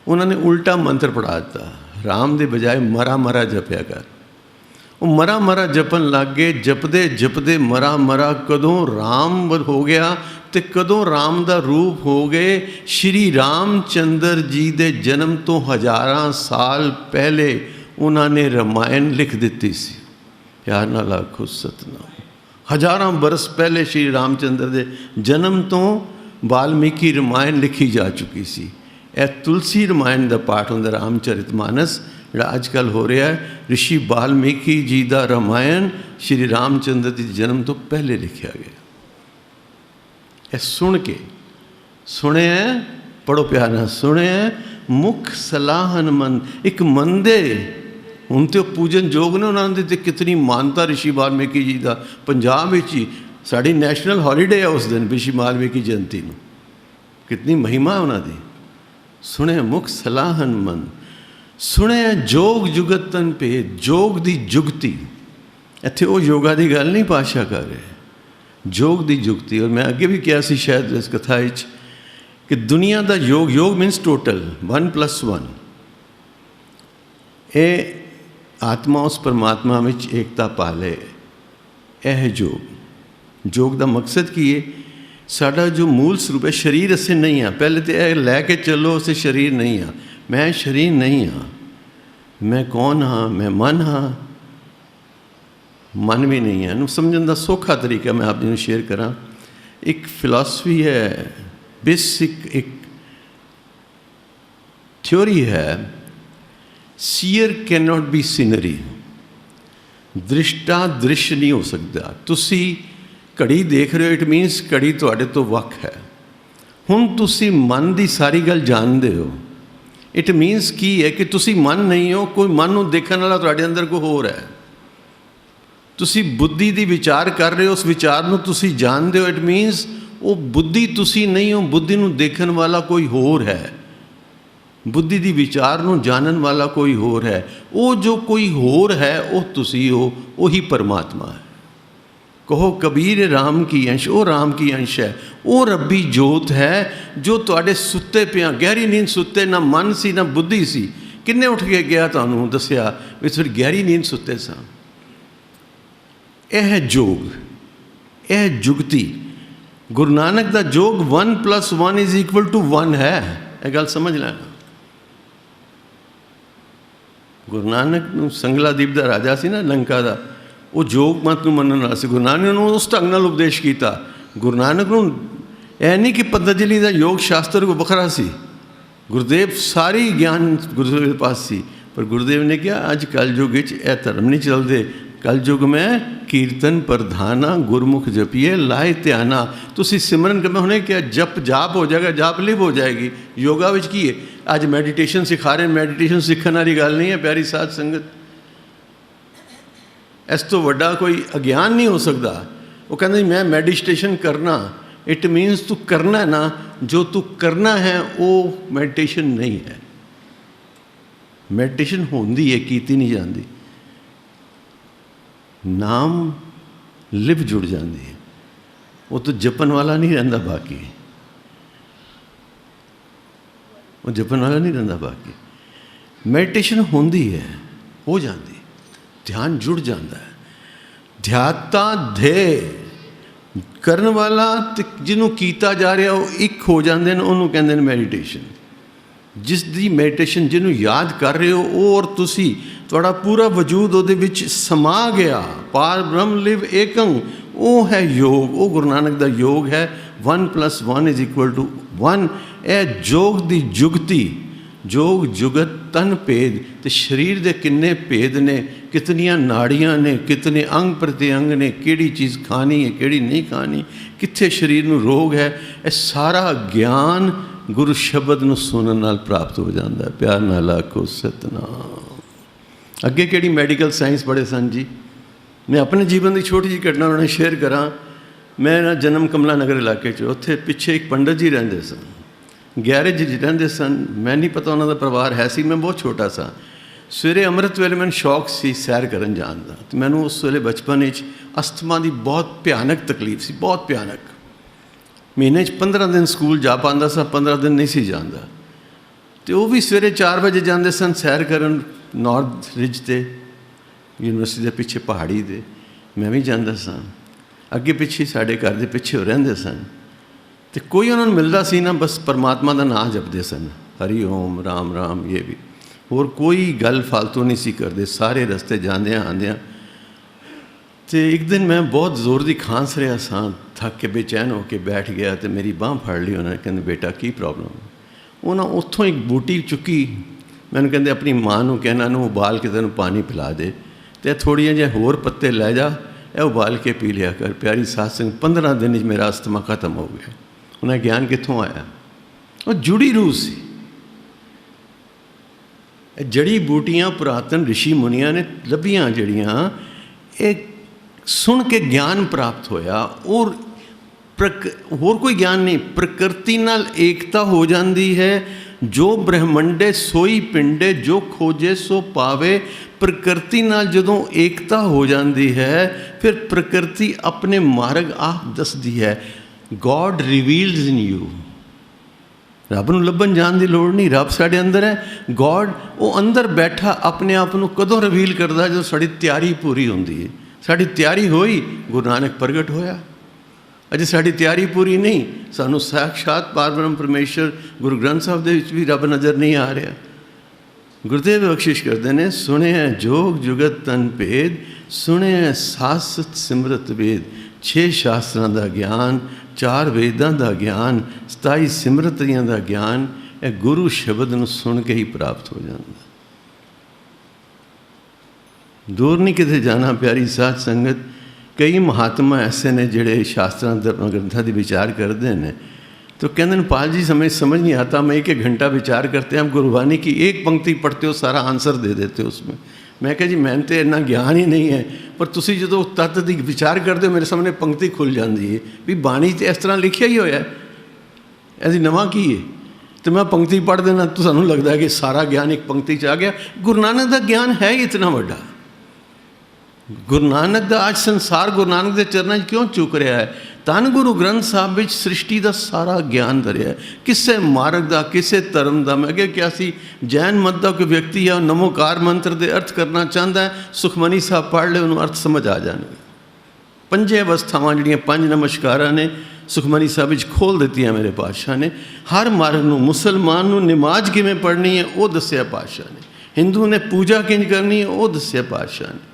उन्होंने उल्टा मंत्र पढ़ा दिता, राम के बजाय मरा मरा जपया कर। वो मरा मरा जपन लग गए। जपदे जपदे मरा मरा कदों राम हो गया तो कदों राम का रूप हो गए। श्री रामचंद्र जी के जन्म तो 1000 साल पहले उन्होंने रामायण लिख दी सी। प्यार नाल आखो सतनाम। हज़ारों बरस पहले श्री रामचंद्र के जन्म तो वाल्मीकि रामायण लिखी जा चुकी सी। यह तुलसी रामायण का पाठ होंदा रामचरितमानस जिहड़ा अजकल हो रहा है, ऋषि वाल्मीकि जी का रामायण श्री रामचंद्र के जन्म तो पहले लिखा गया। यह सुन के सुने, पढ़ो प्यार नाल, सुने मुख सलाहन मन। एक मंदे हुण तो पूजन जोग ने, उन्होंने तो कितनी मानता ऋषि वाल्मीकि जी का। पंजाब ही साड़ी नैशनल हॉलीडे है उस दिन ऋषि वाल्मीकि जयंती को, कितनी महिमा है उन्होंने। सुने मुख सलाहन मन, सुने जोग जुगत तन भेद। जोग की जुगती, इत्थे वो योगा की गल नहीं पातशाह कर रहे, जोग की जुगती। और मैं अगे भी कहा सी शायद इस कथा कि दुनिया का योग, योग मीनस टोटल 1+1, ये आत्मा उस परमात्मा में एकता पाले। यह योग, योग का मकसद की है, साडा जो मूल स्वरूप है शरीर असे नहीं हाँ। पहले तो यह लैके चलो असे शरीर नहीं हाँ, मैं शरीर नहीं हाँ। मैं कौन हाँ? मैं मन हाँ, मन भी नहीं है। समझने का सौखा तरीका मैं आप जी शेयर करा। एक फिलॉसफी है, बेसिक एक थ्योरी है, seer can not be scenery. दृष्टा दृश्य नहीं हो सकता। तुसी घड़ी देख रहे हो, इट मीनस घड़ी तुहाडे तो वख है। हुण तुसी मन की सारी गल जानते हो, इट मीनस की है कि तुसी मन नहीं हो, कोई मन को देखने वाला तुहाडे अंदर कोई होर है। तुसी बुद्धि दी विचार कर रहे हो, उस विचार को तुसी जानते हो, इट मीनस वो बुद्धि तुसी नहीं हो, बुद्धि को देखने वाला कोई होर है। बुद्धि की विचार को जानन वाला कोई होर है। वो जो कोई होर है वो तुसी हो, वही परमात्मा है। कहो कबीर राम की अंश, वो राम की अंश है। वो रब्बी जोत है जो तुहाडे सुत्ते पिया, गहरी नींद सुत्ते, ना मन सी ना बुद्धि सी। किन्ने उठ के गया तुहानूं दसिया भी फिर गहरी नींद सुत्ते सा। यह जोग, यह जुगती। गुरु नानक का जोग 1+1=1 है। यह गल समझ लेना। गुरु नानक नूं संगलादीप का राजा सी ना लंका का, वो जोग मत नूं मनण वाला सी। गुरु नानक ने उस ढंग नाल उपदेश किया। गुरु नानक नूं यह नहीं कि पतंजलि का योग शास्त्र को बखरा सी। गुरुदेव सारी ज्ञान गुरुदेव के पास सी, पर गुरुदेव ने कहा अज कल युग यह धर्म नहीं चलते। कल युग में कीर्तन प्रधाना, गुरमुख जपिए लाए ध्याना। तुसी सिमरन कर, उन्हें क्या जप जाप हो जाएगा, जाप लिप हो जाएगी। योगा विच की है, अज मैडिटेशन सिखा रहे हैं। मैडिटेशन सीखने वाली गल नहीं है प्यारी साध संगत। इस तो वड्डा कोई अज्ञान नहीं हो सकता। वो कहते मैं मैडिटेशन करना, इट मीनस तू करना ना, जो तू करना है वो मैडिटेशन नहीं है। मैडिटेशन होंदी है, कीती नहीं जाती। नाम लिप जुड़ जाती है, वो तो जपन वाला नहीं रहिंदा। बाकी वो जपन वाला नहीं रहिंदा। बाकी मैडिटेशन होंदी है, हो जाती, ध्यान जुड़ जाता है। ध्याता ध्येय करने वाला जिन्हों कीता जा रहा वो एक हो जाते हैं, उन्होंने कहते हैं मैडिटेशन। जिस दी मैडिटेशन जिन्हों याद कर रहे हो वो और तुसी, थोड़ा पूरा वजूद उहदे विच समा गया। पार ब्रह्म लिव एकं, वो है योग। वो गुरु नानक का योग है। 1+1=1। यह जोग दी जुगती, जोग जुगत तन भेद। तो शरीर के किन्ने भेद ने, कितनियां नाड़ियां ने, कितने अंग प्रत्यंग ने, किहड़ी चीज़ खानी है किहड़ी नहीं खानी, कित्थे शरीर नूं रोग है। यह सारा ज्ञान गुरु शब्द नूं सुनन नाल प्राप्त हो जाता है। प्यार नाल आखो सतनाम। अगे किहड़ी मैडिकल साइंस पढ़े सन जी। मैं अपने जीवन की छोटी जी घटना उन्हें शेयर करा। मैं ना जन्म कमला नगर इलाके च, उत्थे पिछे एक पंडित जी रहिंदे सन, गैरेज रहिंदे सन। मैं नहीं पता उन्होंने परिवार है सी, मैं बहुत छोटा सा। सवेरे अमृत वेले मैंने शौक सी सैर करन जाण दा। ते मैनूं उस वेले बचपन विच अस्थमा की बहुत भयानक तकलीफ सी, बहुत भयानक। महीने 15 दिन स्कूल जा पाता सा, 15 दिन नहीं सी जांदा। तो वह भी सवेरे 4 बजे जाते सन सैर करन नॉर्थ रिज ते, यूनिवर्सिटी के पिछे पहाड़ी दे। मैं भी जाता सा। अगे पिछे साढ़े घर के पिछे वो रहिंदे सन। तो कोई उन्होंने मिलता सी ना, बस परमात्मा का नाम जपते सन, हरि ओम राम राम। ये भी होर कोई गल फालतू नहीं सी करते। सारे रस्ते जांदियां आंदियां तो एक दिन मैं बहुत जोर की खांस रहा सा, थक के बेचैन होकर बैठ गया तो मेरी बांह फड़ ली उन्होंने, कहते बेटा की प्रॉब्लम। उन्होंने उत्थों एक बूटी चुकी, मैंने कहते अपनी माँ को कहना इन्हूं उबाल के तेन पानी पिला दे, तो थोड़िया जे होर पत्ते लै जा, यह उबाल के पी लिया कर। प्यारी साध संगत 15 दिन मेरा अस्थमा खत्म हो गया। उन्हें ज्ञान कित्थों आया? वो जुड़ी रूह सी। जड़ी बूटियां पुरातन ऋषि मुनिया ने लभियां जड़ियां, एक सुन के ज्ञान प्राप्त होया। और होर कोई ज्ञान नहीं, प्रकृति नाल एकता हो जाती है। जो ब्रह्मंडे सोई पिंडे, जो खोजे सो पावे। प्रकृति नाल जदों एकता हो जाती है, फिर प्रकृति अपने मार्ग आप दसदी है। God reveals in you. रब नूं लभन जाण की लोड़ नहीं, रब साडे अंदर है। गॉड वो अंदर बैठा अपने आप नूं कदों रिवील करता? जो साड़ी तैयारी पूरी होंदी है। साड़ी तैयारी होई, गुरु नानक प्रगट होया। अजे साड़ी तैयारी पूरी नहीं, सानू साक्षात पारब्रह्म परमेश्वर गुरु ग्रंथ साहब दे विच भी रब नज़र नहीं आ रहा। गुरुदेव बख्शिश करते हैं, सुने जोग जुगत तन भेद, सुने सासत सिमरत वेद। 6 शास्त्रां दा ज्ञान, 4 वेदां दा ज्ञान, 27 सिमरतियां दा ज्ञान, यह गुरु शब्द नूं सुन के ही प्राप्त हो जाता। दूर नहीं किते जाना प्यारी साध संगत। कई महात्मा ऐसे ने जिहड़े शास्त्रां धर्म ग्रंथां दी विचार करते हैं, तो कहते हैं पाल जी समझ नहीं आता, मैं 1 घंटा विचार करते हैं, हम गुरबाणी की एक पंक्ति पढ़ते हो सारा आंसर दे देते हो उसमें। मैं कहा जी मैंने तो इन्ना ज्ञान ही नहीं है, पर तुसी जो तत्त की विचार करते हो मेरे सामने पंक्ति खुल जाती है भी बाणी तो इस तरह लिखिया ही होया, ऐसी नवा की है। तो मैं पंक्ति पढ़ देना तो सानू लगता है कि सारा ज्ञान एक पंक्ति च आ गया। गुरु नानक का ज्ञान है ही इतना वड्डा। गुरु नानक का आज संसार गुरु नानक के चरणों क्यों चुक रहा है? धन गुरु ग्रंथ साहब विच सृष्टि का सारा ज्ञान धरिया है। किसे मार्ग का, किसे धर्म का। मैं क्या सी जैन मत का कोई व्यक्ति है नमोकार मंत्र के अर्थ करना चाहता है, सुखमनी साहब पढ़ ले, उन्होंने अर्थ समझ आ जाएंगे। 5 अवस्थावां जिहड़ियां 5 नमस्कारां ने सुखमनी साहब विच खोल दी मेरे पातशाह ने। हर मार्ग नूं, मुसलमान नूं नमाज किवें पढ़नी है वो दस्सिया पातशाह ने, हिंदू ने पूजा किंज करनी है वो दस्सिया पातशाह ने।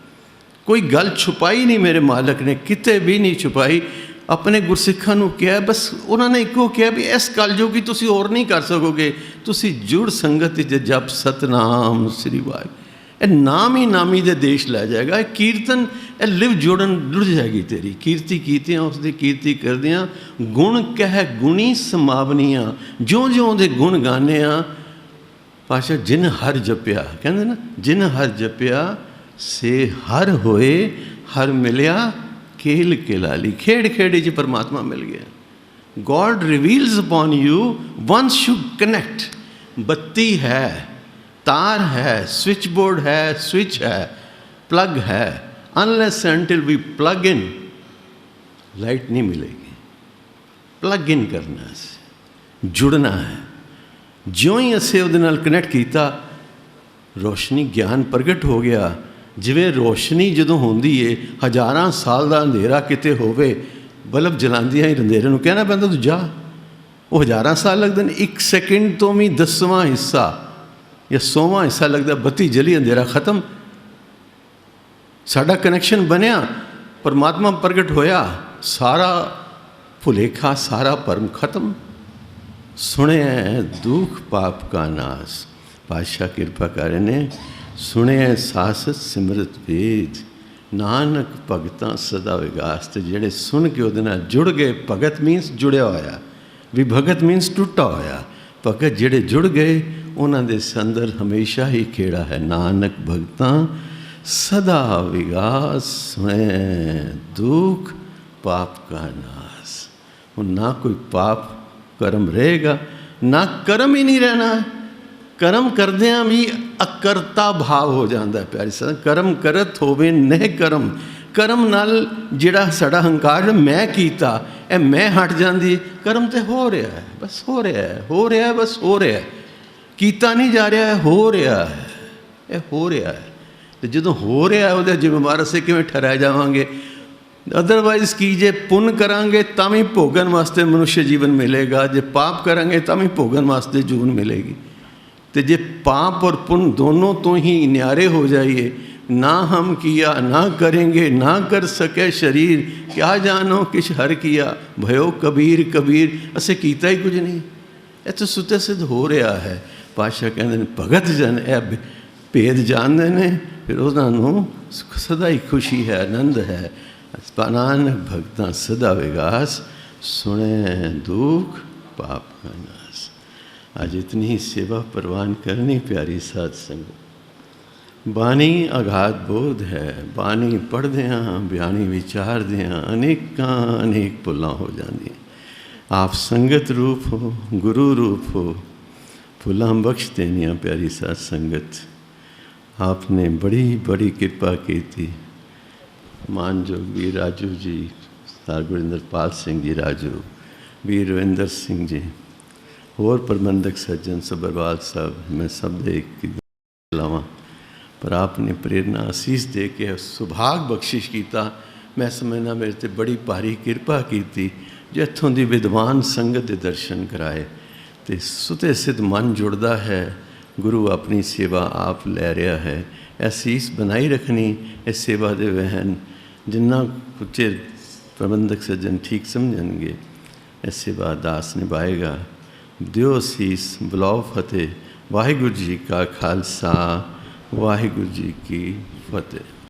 कोई गल छुपाई नहीं मेरे मालक ने, किते भी नहीं छुपाई। अपने गुरसिखां नूं कहा, बस उन्होंने इको कहा भी इस कलयुग तुसी होर नहीं कर सकोगे, तुसी जुड़ संगत जप सतनाम श्री वाहिगुरू। यह नाम ही नामी दे देश लै जाएगा। कीर्तन लिव जुड़ जाएगी तेरी। कीर्ति कीतियां उसकी कीर्ति करदियां, गुण कह गुणी समावनियां। ज्यों ज्यों दे गुण गाने पाशा जिन हर जपिया, कहते ना जिन हर जपिया से हर होए, हर मिलिया खेल खिलाली। खेड़ खेड़ी च परमात्मा मिल गया। God reveals upon you once you connect. बत्ती है, तार है, स्विच बोर्ड है, स्विच है, प्लग है। Unless until we plug in, light नहीं मिलेगी। प्लग इन करना है, जुड़ना है। ज्यों ही असें उहदे नाल कनेक्ट किया, रोशनी ज्ञान प्रगट हो गया। जिवें रोशनी जदों होंदी है, 1000 साल का अंधेरा किते होवे, बल्ब जलांदियां ही अंधेरे नूं कहना पैंदा तू जा। वो 1000 साल लगते हैं। 1 सेकंड तो भी 10वां हिस्सा या 100वां हिस्सा लगता, बत्ती जली अंधेरा खत्म। साडा कनैक्शन बनया, परमात्मा प्रगट होया, सारा भुलेखा सारा भरम खत्म। सुने दुख पाप का नाश। पातशाह कृपा करे ने सुने सासत सिमरत वेद। नानक भगतां सदा विगास। तो जेड़े सुन के उहदे नाल जुड़ गए, भगत मीनस जुड़िया होया, भी भगत मीनस टुटा होया। भगत जेड़े जुड़ गए उन्हां दे अंदर हमेशा ही खेड़ा है। नानक भगतां सदा विगास, सुने दुख पाप का नाश। ना कोई पाप कर्म रहेगा, ना कर्म ही नहीं रहना। कर्म करदियां भी अकर्ता भाव हो जाता है। प्यारी साध कर्म करत होवे नह कर्म। कर्म नाल जिहड़ा साडा हंकार मैं कीता, ए मैं हट जाती। कर्म तो हो रहा है, बस हो रहा है, हो रहा है, बस हो रहा है। कीता नहीं जा रहा है, हो रहा है, ये हो रहा है। तो जो हो रहा है वो जिम्मेवार असीं किवें ठहराए जावांगे? अदरवाइज की जे पुण्य करांगे तां भी भोगन वास्ते मनुष्य जीवन मिलेगा, जे पाप करांगे तां भी भोगन वास्ते जीवन मिलेगी। तो जे पाप और पुण्य दोनों तो ही न्यारे हो जाइए, ना हम किया ना करेंगे, ना कर सके शरीर, क्या जानो किश हर किया, भयो कबीर कबीर, असें कीता ही कुछ नहीं। ਇਹ ਤਾਂ ਸੁੱਤੇ ਸਿੱਧ ਹੋ ਰਿਹਾ ਹੈ। ਪਾਤਸ਼ਾਹ ਕਹਿੰਦੇ ਨੇ ਭਗਤ ਜਨ ਇਹ ਭੇਦ ਜਾਣਦੇ ਨੇ, ਫਿਰ ਉਹਨਾਂ ਨੂੰ ਸਦਾ ਹੀ ਖੁਸ਼ੀ ਹੈ, ਆਨੰਦ ਹੈ। ਨਾਨਕ ਭਗਤਾਂ ਸਦਾ ਵਿਗਾਸ, ਸੁਣੇ ਦੁੱਖ पाप का नाश। आज इतनी ही सेवा परवान करनी प्यारी साध संगत। बानी अगाध बोध है, बानी पढ़दे हाँ बयानी विचारदे हाँ अनेकां अनेक भुलां हो जांदियां। आप संगत रूप हो, गुरु रूप हो, भुलां बख्श देनियां प्यारी साध संगत। आपने बड़ी बड़ी कृपा की थी। मानजोग वीर राजू जी, सरदार गुरिंदरपाल सिंह जी राजू, वीर रविंदर सिंह जी, होर प्रबंधक सज्जन सब्रवाल साहब, मैं सब दे लावा, पर आपने प्रेरणा आसीस दे के सुभाग बख्शिश किया। मैं समझना मेरे ते बड़ी भारी कृपा की थी जो इत्थों की विद्वान संगत के दर्शन कराए, तो सुते सिद्ध मन जुड़ता है। गुरु अपनी सेवा आप लै रहा है, असीस बनाई रखनी इस सेवा के वहन। जिन्ना कुछ प्रबंधक सज्जन ठीक समझेंगे, इस सेवा दास निभाएगा। दियो असीस, बुलाओ फतेह। वाहिगुरु जी का खालसा, वाहिगुरु जी की फतेह।